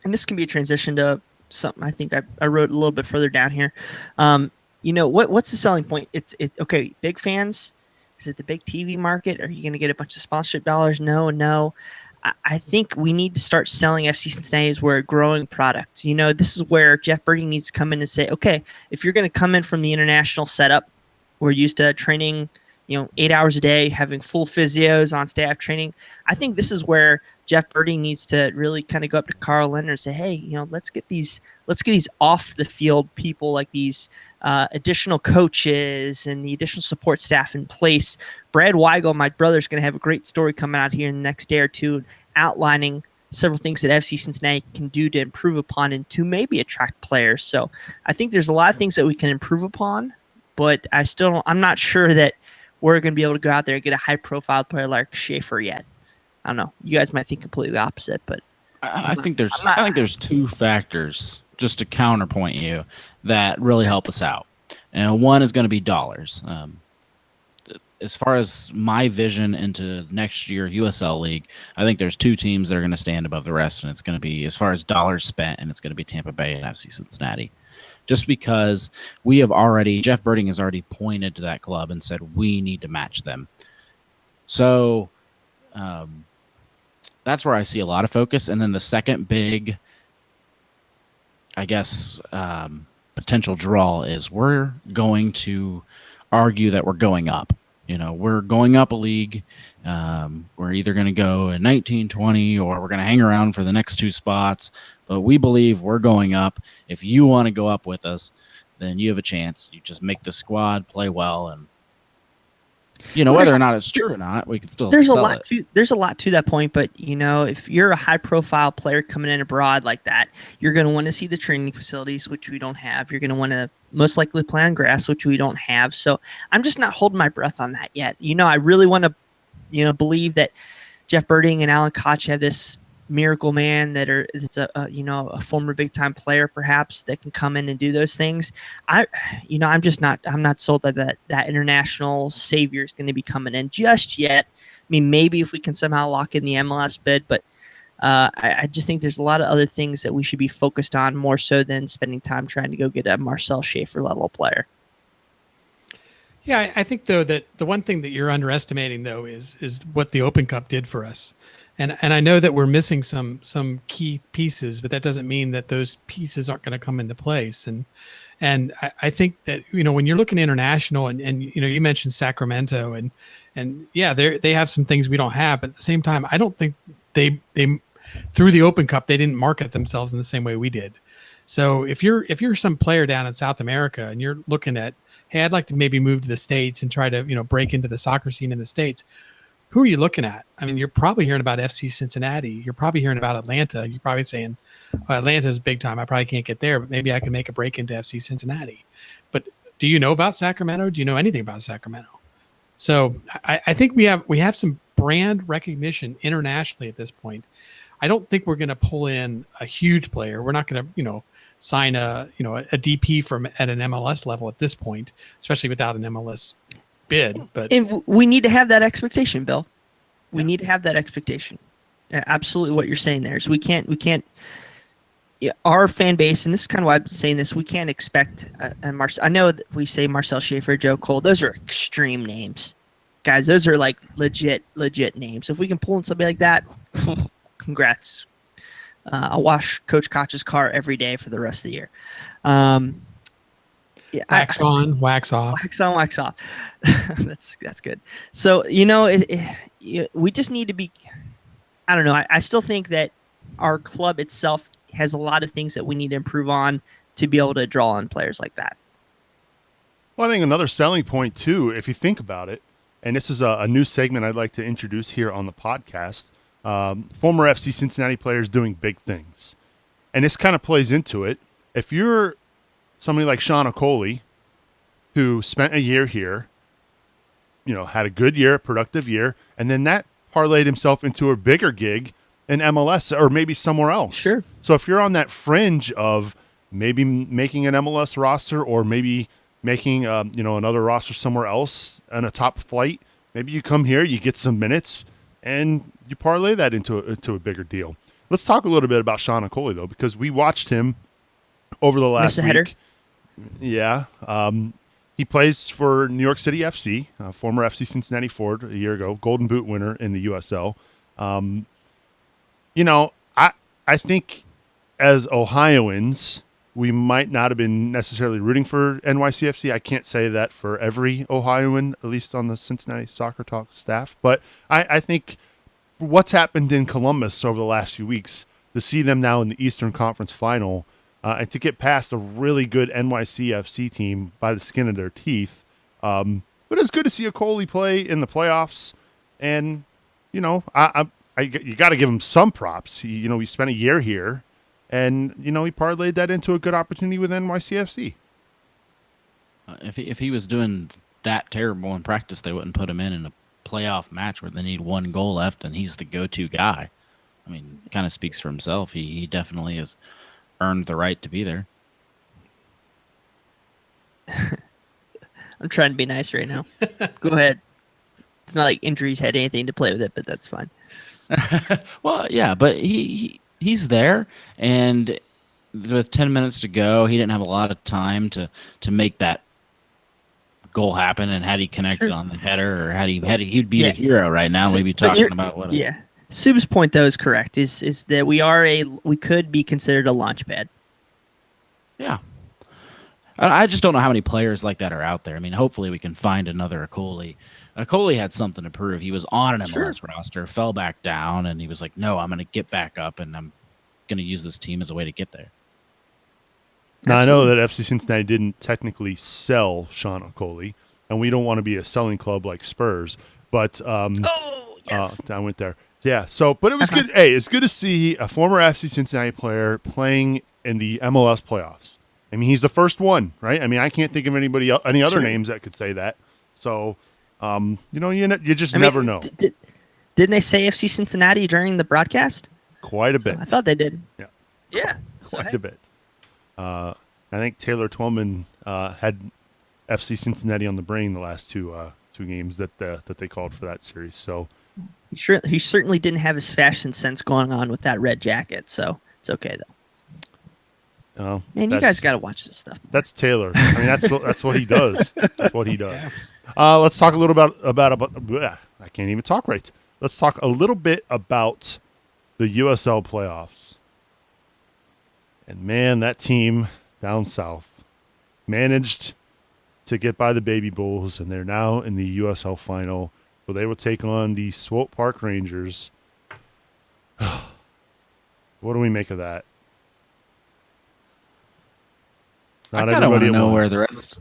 and this can be a transition to something I think I wrote a little bit further down here. What's the selling point? It's okay, big fans. Is it the big TV market? Are you going to get a bunch of sponsorship dollars? No. I think we need to start selling FC Cincinnati as we're a growing product. This is where Jeff Birding needs to come in and say, okay, if you're going to come in from the international setup, we're used to training, 8 hours a day, having full physios on staff training. I think this is where Jeff Birding needs to really kind of go up to Carl Leonard and say, hey, let's get these off the field people like these additional coaches and the additional support staff in place. Brad Weigel, my brother's going to have a great story coming out here in the next day or two outlining several things that FC Cincinnati can do to improve upon and to maybe attract players. So I think there's a lot of things that we can improve upon, but I'm not sure that we're going to be able to go out there and get a high-profile player like Schaefer yet. I don't know. You guys might think completely opposite, but I think there's two factors just to counterpoint you that really help us out. And one is going to be dollars. As far as my vision into next year USL League, I think there's two teams that are going to stand above the rest, and it's going to be, as far as dollars spent, and it's going to be Tampa Bay and FC Cincinnati. Just because Jeff Birding has already pointed to that club and said we need to match them. So that's where I see a lot of focus. And then the second big, I guess, potential draw is we're going to argue that we're going up. We're going up a league. We're either going to go in 19, 20, or we're going to hang around for the next 2 spots. But we believe we're going up. If you want to go up with us, then you have a chance. You just make the squad play well, and whether or not it's true or not, we can still there's sell a lot it. There's a lot to that point, but if you're a high profile player coming in abroad like that, you're going to want to see the training facilities, which we don't have. You're going to want to most likely play on grass, which we don't have. So I'm just not holding my breath on that yet. I really want to believe that Jeff Birding and Alan Koch have this miracle man it's a former big time player perhaps that can come in and do those things. I'm not sold that international savior is going to be coming in just yet. I mean, maybe if we can somehow lock in the MLS bid, but I just think there's a lot of other things that we should be focused on more so than spending time trying to go get a Marcel Schaefer level player. Yeah, I think though that the one thing that you're underestimating though is what the Open Cup did for us. And I know that we're missing some key pieces, but that doesn't mean that those pieces aren't going to come into place. And I think that when you're looking international, and you mentioned Sacramento, and yeah, they have some things we don't have, but at the same time, I don't think they through the Open Cup they didn't market themselves in the same way we did. So if you're some player down in South America and you're looking at, hey, I'd like to maybe move to the States and try to break into the soccer scene in the States. Who are you looking at? I mean, you're probably hearing about FC Cincinnati. You're probably hearing about Atlanta. You're probably saying, Atlanta's big time. I probably can't get there, but maybe I can make a break into FC Cincinnati. But do you know about Sacramento? Do you know anything about Sacramento? So I think we have some brand recognition internationally at this point. I don't think we're going to pull in a huge player. We're not going to, sign a DP from at an MLS level at this point, especially without an MLS bid. But we need to have that expectation, Bill. We need to have that expectation. Absolutely, what you're saying there is we can't. Our fan base, and this is kind of why I'm saying this. We can't expect I know that we say Marcel Schaefer, Joe Cole. Those are extreme names, guys. Those are like legit names. If we can pull in somebody like that, congrats. I'll wash Coach Koch's car every day for the rest of the year. Yeah, wax on, wax off. Wax on, wax off. That's good. So we just need to be. I don't know. I still think that our club itself has a lot of things that we need to improve on to be able to draw on players like that. Well, I think another selling point too, if you think about it, and this is a new segment I'd like to introduce here on the podcast. Former FC Cincinnati players doing big things, and this kind of plays into it. If you're somebody like Sean Okoli, who spent a year here, had a good year, productive year, and then that parlayed himself into a bigger gig in MLS or maybe somewhere else. Sure. So if you're on that fringe of maybe making an MLS roster or maybe making another roster somewhere else on a top flight, maybe you come here, you get some minutes, and you parlay that into a bigger deal. Let's talk a little bit about Sean Okoli, though, because we watched him over the last week. Header. Yeah. He plays for New York City FC, former FC Cincinnati forward a year ago, Golden Boot winner in the USL. I think as Ohioans, we might not have been necessarily rooting for NYCFC. I can't say that for every Ohioan, at least on the Cincinnati Soccer Talk staff. But I think what's happened in Columbus over the last few weeks, to see them now in the Eastern Conference Final, and to get past a really good NYCFC team by the skin of their teeth. But it's good to see Okoli play in the playoffs. And, you got to give him some props. He spent a year here. And, he parlayed that into a good opportunity with NYCFC. If he was doing that terrible in practice, they wouldn't put him in a playoff match where they need one goal left and he's the go-to guy. I mean, it kind of speaks for himself. He definitely has earned the right to be there. I'm trying to be nice right now. Go ahead. It's not like injuries had anything to play with it, but that's fine. Well, yeah, but he's there, and with 10 minutes to go, he didn't have a lot of time to make that goal happen. And had he connected on the header, or he'd be a hero right now. We'd be talking about what. Yeah, Sub's point though is correct. Is that we could be considered a launch pad. Yeah. I just don't know how many players like that are out there. I mean, hopefully we can find another Okoli. Okoli had something to prove. He was on an MLS roster, fell back down, and he was like, no, I'm going to get back up, and I'm going to use this team as a way to get there. Now, I know that FC Cincinnati didn't technically sell Sean Okoli, and we don't want to be a selling club like Spurs, but yes. I went there. Yeah, but it was good. Hey, it's good to see a former FC Cincinnati player playing in the MLS playoffs. I mean, he's the first one, right? I mean, I can't think of any other names that could say that. So, you just never know. Didn't they say FC Cincinnati during the broadcast? Quite a bit. I thought they did. Yeah. Yeah. Quite a bit. I think Taylor Twellman had FC Cincinnati on the brain the last two games that they called for that series. So he certainly didn't have his fashion sense going on with that red jacket. So it's okay though. Man, you guys got to watch this stuff more. That's Taylor. I mean, that's what he does. That's what he does. Let's talk a little about I can't even talk right. Let's talk a little bit about the USL playoffs. And man, that team down south managed to get by the Baby Bulls, and they're now in the USL final, where they will take on the Swope Park Rangers. What do we make of that? I kind of want to know where the rest.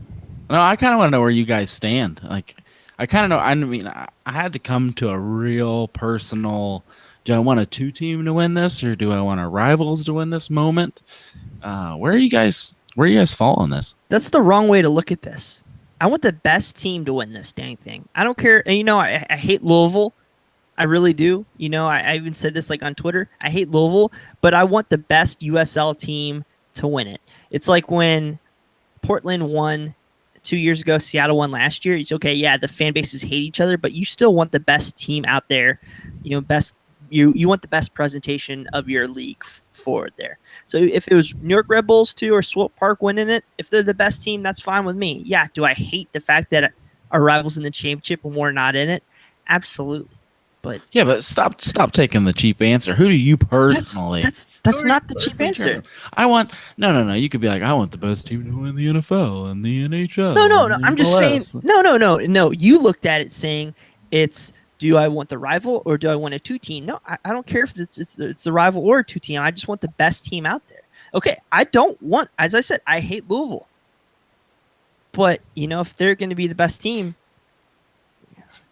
No, I kind of want to know where you guys stand. Like, I kind of know. I mean, I had to come to a real personal. Do I want a two-team to win this, or do I want our rivals to win this moment? Where are you guys? Where you guys fall on this? That's the wrong way to look at this. I want the best team to win this dang thing. I don't care. And I hate Louisville. I really do. I even said this on Twitter. I hate Louisville, but I want the best USL team to win it. It's like when Portland won 2 years ago, Seattle won last year. It's okay, yeah, the fan bases hate each other, but you still want the best team out there. You want the best presentation of your league forward there. So if it was New York Red Bulls 2 or Swope Park winning it, if they're the best team, that's fine with me. Yeah, do I hate the fact that our rivals in the championship and we're not in it? Absolutely. But yeah, but stop taking the cheap answer. Who do you personally? That's not the cheap answer. I want no. You could be like, I want the best team to win the NFL and the NHL. No. I'm just saying. No. You looked at it saying it's. Do I want the rival or do I want a two-team? No, I don't care if it's the rival or a two-team. I just want the best team out there. Okay, I don't want. As I said, I hate Louisville. But if they're going to be the best team,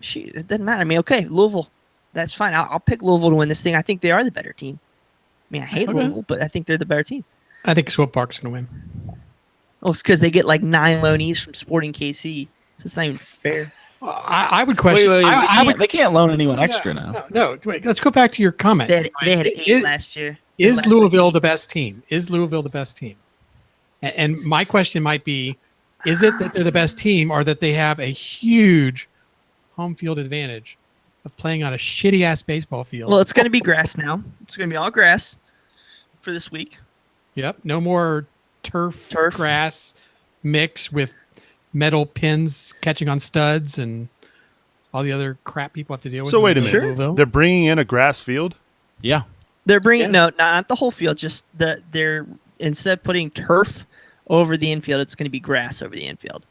it doesn't matter. I mean, okay, Louisville. That's fine. I'll pick Louisville to win this thing. I think they are the better team. I mean, I hate Louisville, but I think they're the better team. I think Swope Park's going to win. Well, it's because they get 9 loanees from Sporting KC, so it's not even fair. I would question. They can't loan anyone extra now. No, wait, let's go back to your comment. They had 8 last year. Is Louisville the best team? Is Louisville the best team? And my question might be, is it that they're the best team or that they have a huge home field advantage of playing on a shitty-ass baseball field? Well, it's going to be grass now. It's going to be all grass for this week. Yep. No more turf grass mix with metal pins catching on studs and all the other crap people have to deal with. So wait a minute. Louisville. They're bringing in a grass field? Yeah. They're bringing no, not the whole field. Just they're instead of putting turf over the infield, it's going to be grass over the infield.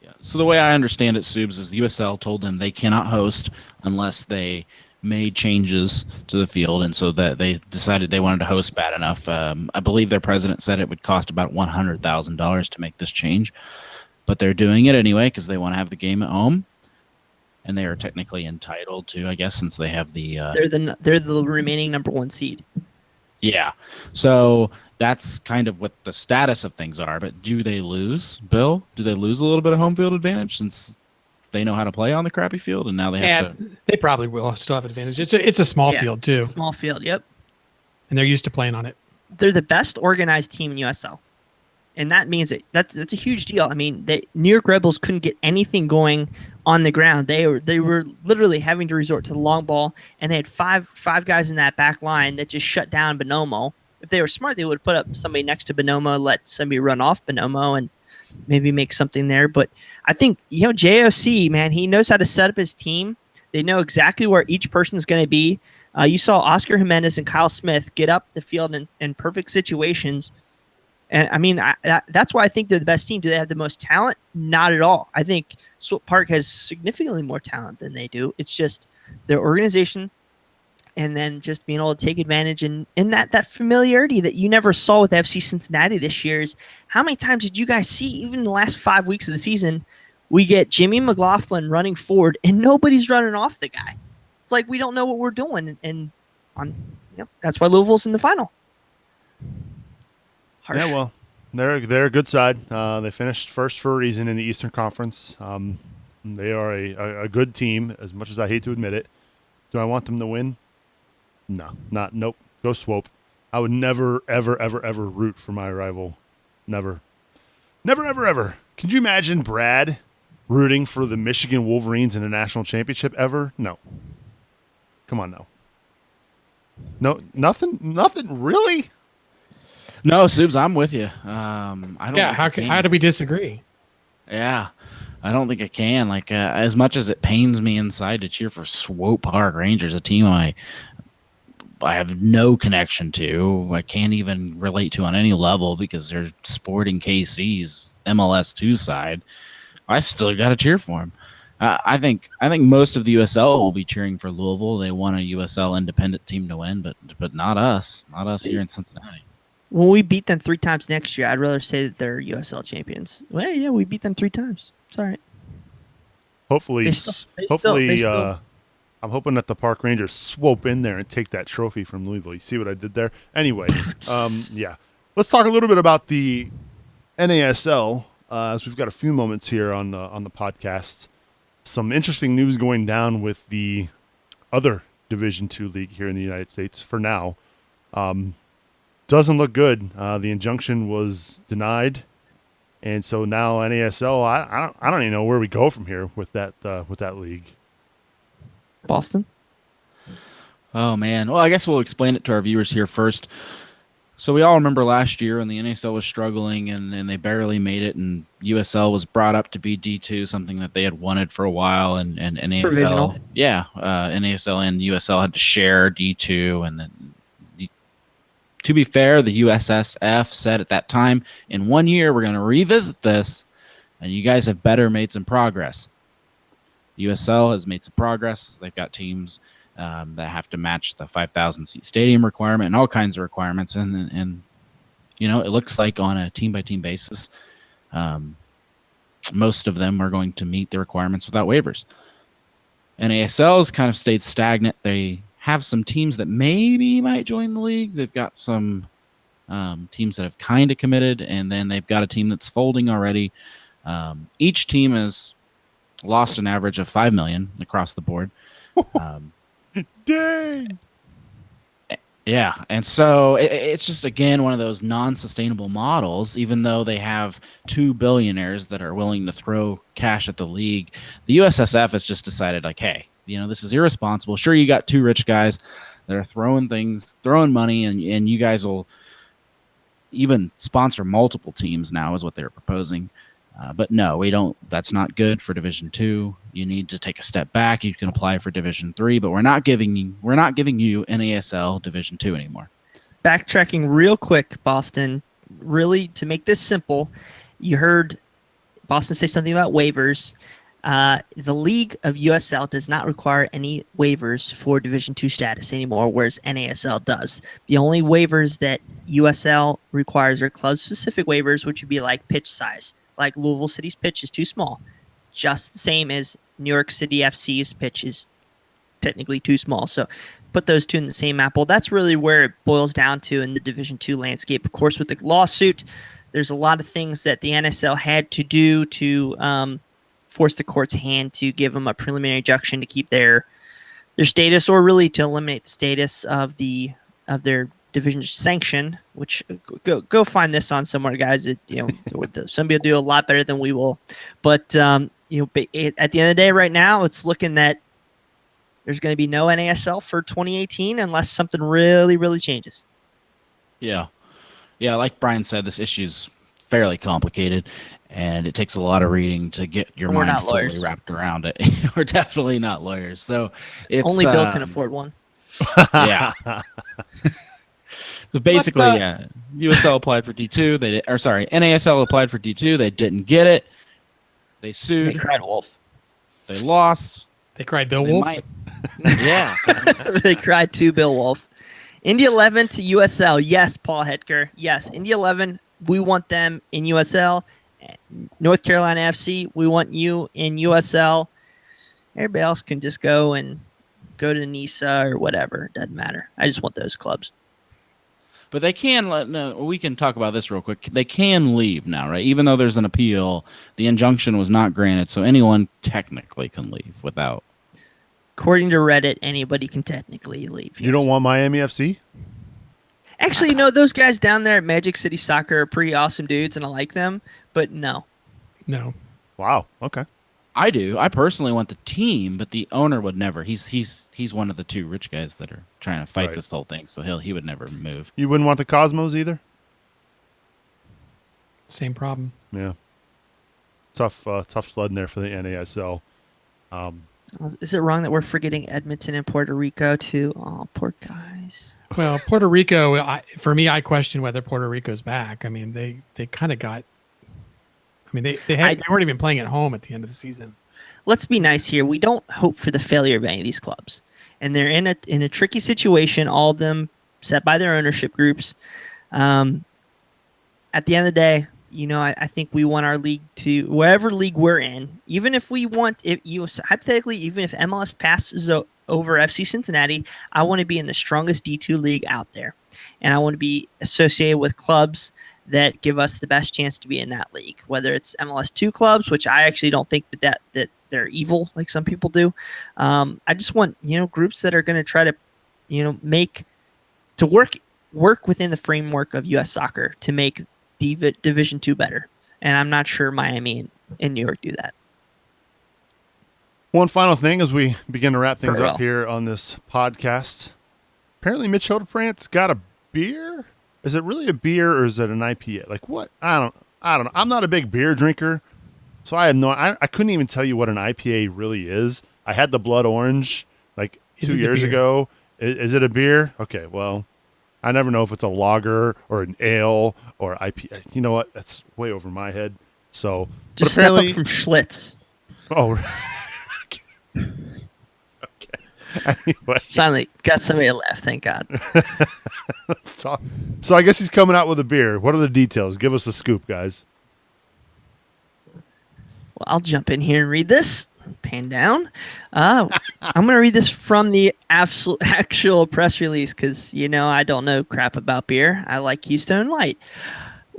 Yeah. So the way I understand it, Subs, is the USL told them they cannot host unless they made changes to the field, and so that they decided they wanted to host bad enough. I believe their president said it would cost about $100,000 to make this change, but they're doing it anyway because they want to have the game at home. And they are technically entitled to, I guess, since they have the. They're the remaining number 1 seed. Yeah, so that's kind of what the status of things are. But do they lose, Bill? Do they lose a little bit of home field advantage since they know how to play on the crappy field, and now they have to? They probably will still have advantage. It's a small field too. Small field, yep. And they're used to playing on it. They're the best organized team in USL. And that means that's a huge deal. I mean, the New York Rebels couldn't get anything going on the ground. They were literally having to resort to the long ball, and they had five guys in that back line that just shut down Bonomo. If they were smart, they would put up somebody next to Bonomo, let somebody run off Bonomo, and maybe make something there. But I think JOC, man, he knows how to set up his team. They know exactly where each person is going to be. You saw Oscar Jimenez and Kyle Smith get up the field in perfect situations. And I mean, that's why I think they're the best team. Do they have the most talent? Not at all. I think Swope Park has significantly more talent than they do. It's just their organization, and then just being able to take advantage and that familiarity that you never saw with FC Cincinnati this year. Is how many times did you guys see, even in the last 5 weeks of the season, we get Jimmy McLaughlin running forward and nobody's running off the guy. It's like we don't know what we're doing, and that's why Louisville's in the final. Harsh. Yeah, well, they're a good side. They finished first for a reason in the Eastern Conference. They are a good team, as much as I hate to admit it. Do I want them to win? No, nope. Go Swope. I would never, ever, ever, ever root for my rival. Never. Never, ever, ever. Could you imagine Brad rooting for the Michigan Wolverines in a national championship ever? No. Come on now. No, nothing, really? No, Subs, I'm with you. I don't. Yeah, how do we disagree? Yeah, I don't think I can. Like, as much as it pains me inside to cheer for Swope Park Rangers, a team I have no connection to, I can't even relate to on any level because they're Sporting KC's MLS 2 side. I still got to cheer for them. I think most of the USL will be cheering for Louisville. They want a USL independent team to win, but not us. Not us here in Cincinnati. When we beat them 3 times next year, I'd rather say that they're USL champions. Well, yeah, we beat them 3 times. It's all right. Hopefully, They still- I'm hoping that the Park Rangers swope in there and take that trophy from Louisville. You see what I did there? Anyway, yeah. Let's talk a little bit about the NASL, as we've got a few moments here on the podcast. Some interesting news going down with the other Division II league here in the United States for now. Doesn't look good. The injunction was denied, and so now NASL. I don't even know where we go from here with that league. Boston. Oh man. Well, I guess we'll explain it to our viewers here first. So we all remember last year when the NASL was struggling and they barely made it, and USL was brought up to be D2, something that they had wanted for a while, and NASL. Provisional. Yeah, NASL and USL had to share D2, and then. To be fair, the USSF said at that time, in 1 year, we're going to revisit this, and you guys have better made some progress. The USL has made some progress. They've got teams that have to match the 5,000-seat stadium requirement and all kinds of requirements. And it looks like on a team-by-team basis, most of them are going to meet the requirements without waivers. NASL has kind of stayed stagnant. They have some teams that maybe might join the league. They've got some teams that have kind of committed, and then they've got a team that's folding already. Each team is lost an average of 5 million across the board. Dang. Yeah, and so it's just, again, one of those non-sustainable models. Even though they have 2 billionaires that are willing to throw cash at the league, the USSF has just decided, like, hey, this is irresponsible. Sure, you got 2 rich guys that are throwing money, and you guys will even sponsor multiple teams now, is what they're proposing. But no, we don't. That's not good for Division II. You need to take a step back. You can apply for Division III, but we're not giving you NASL Division II anymore. Backtracking real quick, Boston. Really, to make this simple, you heard Boston say something about waivers. The League of USL does not require any waivers for Division II status anymore, whereas NASL does. The only waivers that USL requires are club-specific waivers, which would be like pitch size. Like Louisville City's pitch is too small, just the same as New York City FC's pitch is technically too small. So put those two in the same apple. That's really where it boils down to in the Division II landscape. Of course, with the lawsuit, there's a lot of things that the NSL had to do to force the court's hand to give them a preliminary injunction to keep their status, or really to eliminate the status of their division sanction. Which go find this on somewhere, guys. Some people do a lot better than we will, but at the end of the day, right now, it's looking that there's going to be no NASL for 2018 unless something really, really changes. Yeah. Like Brian said, this issue's fairly complicated, and it takes a lot of reading to get your mind fully wrapped around it. We're definitely not lawyers, so it's only Bill can afford one. Yeah. So basically, USL applied for D2. NASL applied for D2. They didn't get it. They sued. They cried wolf. They lost. They cried Bill Wolf. Yeah. They cried to Bill Wolf. Indy 11 to USL. Yes, Paul Hetker. Yes, Indy 11. We want them in USL. North Carolina FC. We want you in USL. Everybody else can just go to NISA or whatever. It doesn't matter. I just want those clubs. But they can we can talk about this real quick. They can leave now, right? Even though there's an appeal, the injunction was not granted, so anyone technically can leave without. According to Reddit, anybody can technically leave. You don't want Miami FC? Actually, those guys down there at Magic City Soccer are pretty awesome dudes, and I like them, but no. No. Wow, okay. I do. I personally want the team, but the owner would never. He's one of the 2 rich guys that are trying to fight this whole thing, so he would never move. You wouldn't want the Cosmos either? Same problem. Yeah. Tough sledding there for the NASL. Is it wrong that we're forgetting Edmonton and Puerto Rico too? Oh, poor guys. Well, Puerto Rico, for me, I question whether Puerto Rico's back. I mean, they kind of got. I mean, they weren't even playing at home at the end of the season. Let's be nice here. We don't hope for the failure of any of these clubs, and they're in a tricky situation. All of them set by their ownership groups. At the end of the day, I think we want our league to wherever league we're in. Even if hypothetically, even if MLS passes over FC Cincinnati, I want to be in the strongest D2 league out there, and I want to be associated with clubs that give us the best chance to be in that league, whether it's MLS2 clubs, which I actually don't think that they're evil like some people do. I just want, groups that are going to try to work within the framework of U.S. soccer to make Division II better. And I'm not sure Miami and New York do that. One final thing as we begin to wrap things up here on this podcast. Apparently Mitch Hildebrandt's got a beer. Is it really a beer or is it an IPA? Like what? I don't know. I'm not a big beer drinker, so I couldn't even tell you what an IPA really is. I had the Blood Orange like 2 years ago. Is it a beer? Okay, well, I never know if it's a lager or an ale or IPA. You know what? That's way over my head. So just step up from Schlitz. Oh, okay. Anyway. Finally got somebody to laugh, thank God. So I guess he's coming out with a beer. What are the details? Give us a scoop, guys. Well, I'll jump in here and read this. Pan down. I'm going to read this from the actual press release because, I don't know crap about beer. I like Keystone Light.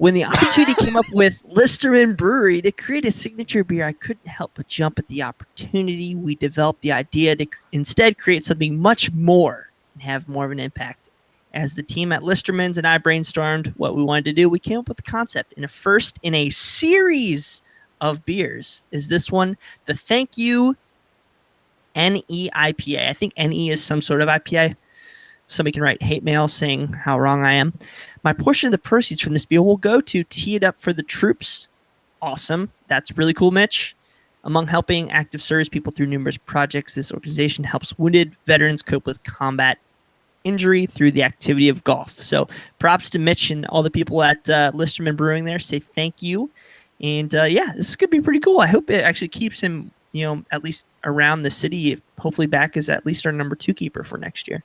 When the opportunity came up with Listerman Brewery to create a signature beer, I couldn't help but jump at the opportunity. We developed the idea to instead create something much more and have more of an impact. As the team at Listerman's and I brainstormed what we wanted to do, we came up with the concept. And a first in a series of beers is this one, the Thank You NE IPA. I think NE is some sort of IPA. Somebody can write hate mail saying how wrong I am. My portion of the proceeds from this beer will go to Tee It Up for the Troops. Awesome. That's really cool, Mitch. Among helping active service people through numerous projects, this organization helps wounded veterans cope with combat injury through the activity of golf. So props to Mitch and all the people at Listerman Brewing there. Say thank you. And yeah, this is going to be pretty cool. I hope it actually keeps him, at least around the city. Hopefully back as at least our number 2 keeper for next year.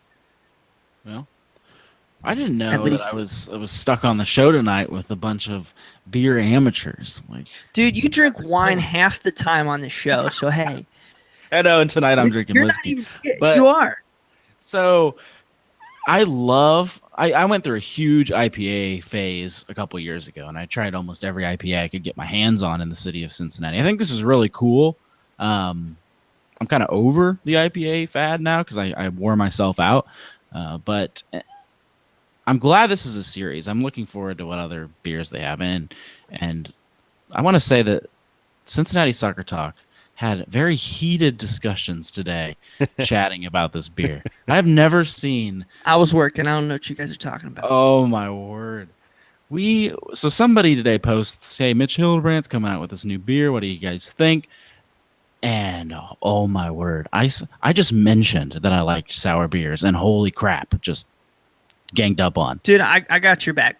Well, I didn't know that I was stuck on the show tonight with a bunch of beer amateurs. Dude, you drink wine half the time on the show, so hey. I know, and tonight I'm drinking whiskey. But you are. So I went through a huge IPA phase a couple years ago, and I tried almost every IPA I could get my hands on in the city of Cincinnati. I think this is really cool. I'm kind of over the IPA fad now because I wore myself out. But I'm glad this is a series. I'm looking forward to what other beers they have. And I want to say that Cincinnati Soccer Talk had very heated discussions today chatting about this beer. I've never seen... I was working. I don't know what you guys are talking about. Oh, my word. So somebody today posts, hey, Mitch Hildebrandt's coming out with this new beer. What do you guys think? And oh, my word. I just mentioned that I liked sour beers, and holy crap, just ganged up on. Dude, I got your back.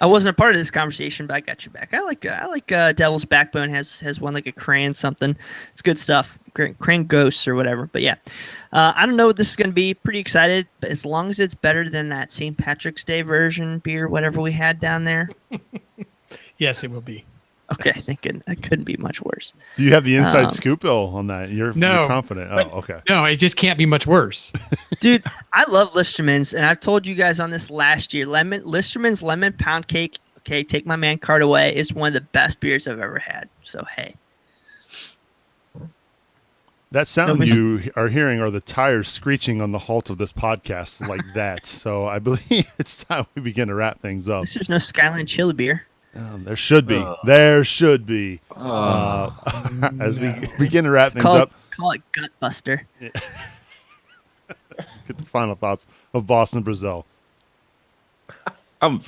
I wasn't a part of this conversation, but I got your back. I like Devil's Backbone has one like a crane something. It's good stuff. Crane Ghosts or whatever. But yeah, I don't know what this is going to be. Pretty excited, but as long as it's better than that St. Patrick's Day version beer, whatever we had down there. Yes, it will be. Okay, thinking that couldn't be much worse. Do you have the inside scoop, Bill, on that? You're confident. Oh, okay. No, it just can't be much worse. Dude, I love Listerman's, and I've told you guys on this last year. Listerman's Lemon Pound Cake, okay, take my man card away, is one of the best beers I've ever had. So, hey. That sound you are hearing are the tires screeching on the halt of this podcast like that. So I believe it's time we begin to wrap things up. There's no Skyline Chili beer. There should be. There should be. As we begin to wrap things up. Call it Gutbuster. Yeah. Get the final thoughts of Boston Brazil. I'm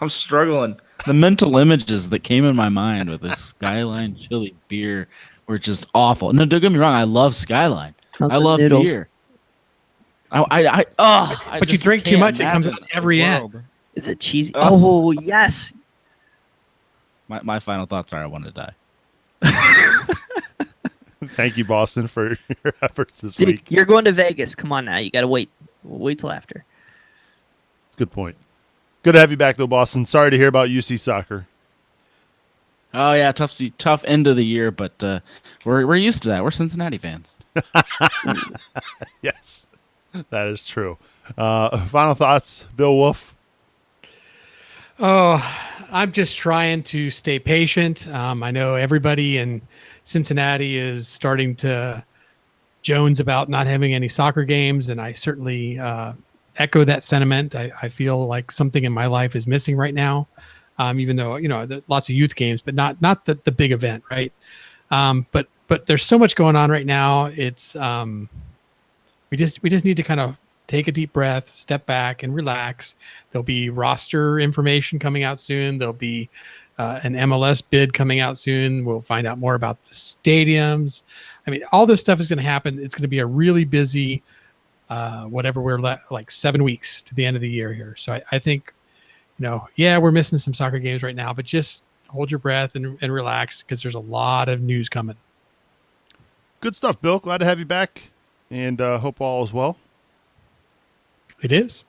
struggling. The mental images that came in my mind with this Skyline Chili beer were just awful. No, don't get me wrong. I love Skyline. I love noodles. beer. But you drink too much, it comes out every end. Is it cheesy? Oh, yes. My final thoughts are I want to die. Thank you, Boston, for your efforts this Dude, week. You're going to Vegas. Come on now. You got to wait. We'll wait till after. Good point. Good to have you back, though, Boston. Sorry to hear about UC soccer. Oh, yeah, tough end of the year, but we're used to that. We're Cincinnati fans. Yes, that is true. Final thoughts, Bill Wolf? Oh, I'm just trying to stay patient. I know everybody in Cincinnati is starting to jones about not having any soccer games, and I certainly echo that sentiment. I feel like something in my life is missing right now, even though lots of youth games, but not the big event, right? But there's so much going on right now. It's we just need to kind of take a deep breath, step back, and relax. There'll be roster information coming out soon. There'll be an MLS bid coming out soon. We'll find out more about the stadiums. I mean, all this stuff is going to happen. It's going to be a really busy, like 7 weeks to the end of the year here. So I think, we're missing some soccer games right now, but just hold your breath and relax because there's a lot of news coming. Good stuff, Bill. Glad to have you back, and hope all is well. It is.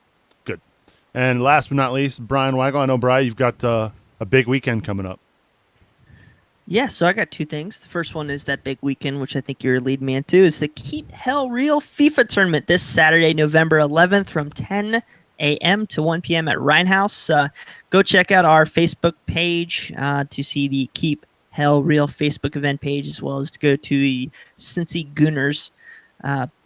Good. And last but not least, Brian Weigel. I know, Brian, you've got a big weekend coming up. Yeah, so I got two things. The first one is that big weekend, which I think you're leading me into, is the Keep Hell Real FIFA tournament this Saturday, November 11th from 10 a.m. to 1 p.m. at Rhinehouse. Go check out our Facebook page to see the Keep Hell Real Facebook event page, as well as to go to the Cincy Gooners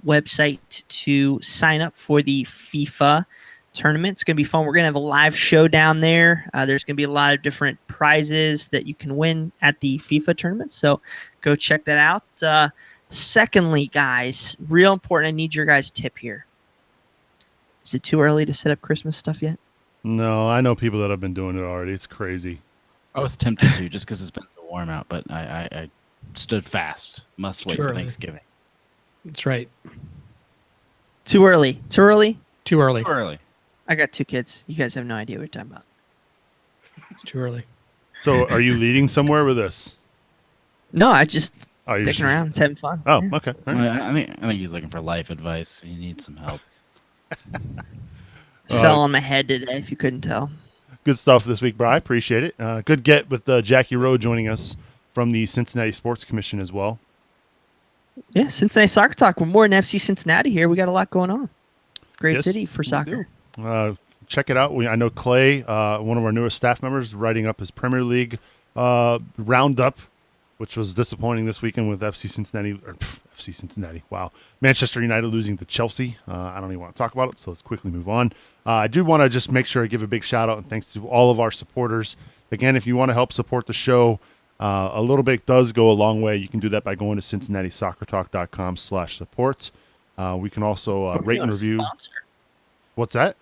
website to sign up for the FIFA tournament. It's going to be fun. We're going to have a live show down there. There's going to be a lot of different prizes that you can win at the FIFA tournament. So go check that out. Secondly, guys, real important. I need your guys' tip here. Is it too early to set up Christmas stuff yet? No, I know people that have been doing it already. It's crazy. I was tempted to just because it's been so warm out, but I stood fast. Must wait for Thanksgiving. That's right. Too early. Too early? Too early. Too early. I got 2 kids. You guys have no idea what you're talking about. It's too early. So are you leading somewhere with this? No, I just you're sticking around. It's having fun. Oh, Yeah. okay. All right. I think he's looking for life advice. He needs some help. Fell on my head today, if you couldn't tell. Good stuff this week, bro. I appreciate it. Good get with Jackie Rowe joining us from the Cincinnati Sports Commission as well. Yeah, Cincinnati Soccer Talk. We're more than FC Cincinnati here. We got a lot going on. Great Yes, city for we soccer. do. Check it out. I know Clay, one of our newest staff members, writing up his Premier League roundup, which was disappointing this weekend with FC Cincinnati. Wow. Manchester United losing to Chelsea. I don't even want to talk about it, so let's quickly move on. I do want to just make sure I give a big shout out and thanks to all of our supporters. Again, if you want to help support the show, a little bit does go a long way. You can do that by going to CincinnatiSoccerTalk.com/support. We can also rate and review. Sponsor. What's that?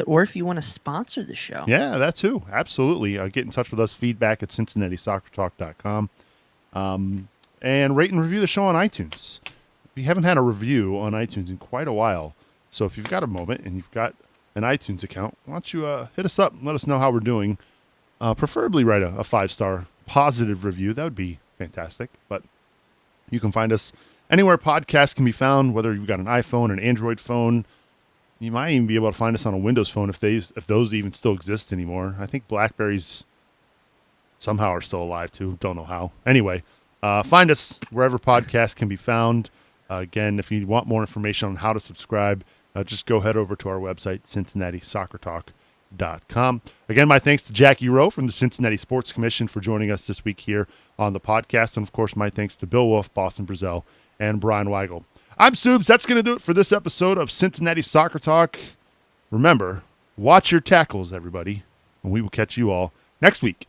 Or if you want to sponsor the show. Yeah, that too. Absolutely. Get in touch with us, feedback at CincinnatiSoccerTalk.com. And rate and review the show on iTunes. We haven't had a review on iTunes in quite a while. So if you've got a moment and you've got an iTunes account, why don't you hit us up and let us know how we're doing. Preferably write a 5-star positive review. That would be fantastic. But you can find us anywhere podcasts can be found, whether you've got an iPhone, an Android phone. You might even be able to find us on a Windows phone if those even still exist anymore. I think Blackberries somehow are still alive too. Don't know how. Anyway, find us wherever podcasts can be found. Again, if you want more information on how to subscribe, just go head over to our website, CincinnatiSoccerTalk.com. Again, my thanks to Jackie Rowe from the Cincinnati Sports Commission for joining us this week here on the podcast. And, of course, my thanks to Bill Wolf, Boston Brazil, and Brian Weigel. I'm Subes. That's going to do it for this episode of Cincinnati Soccer Talk. Remember, watch your tackles, everybody, and we will catch you all next week.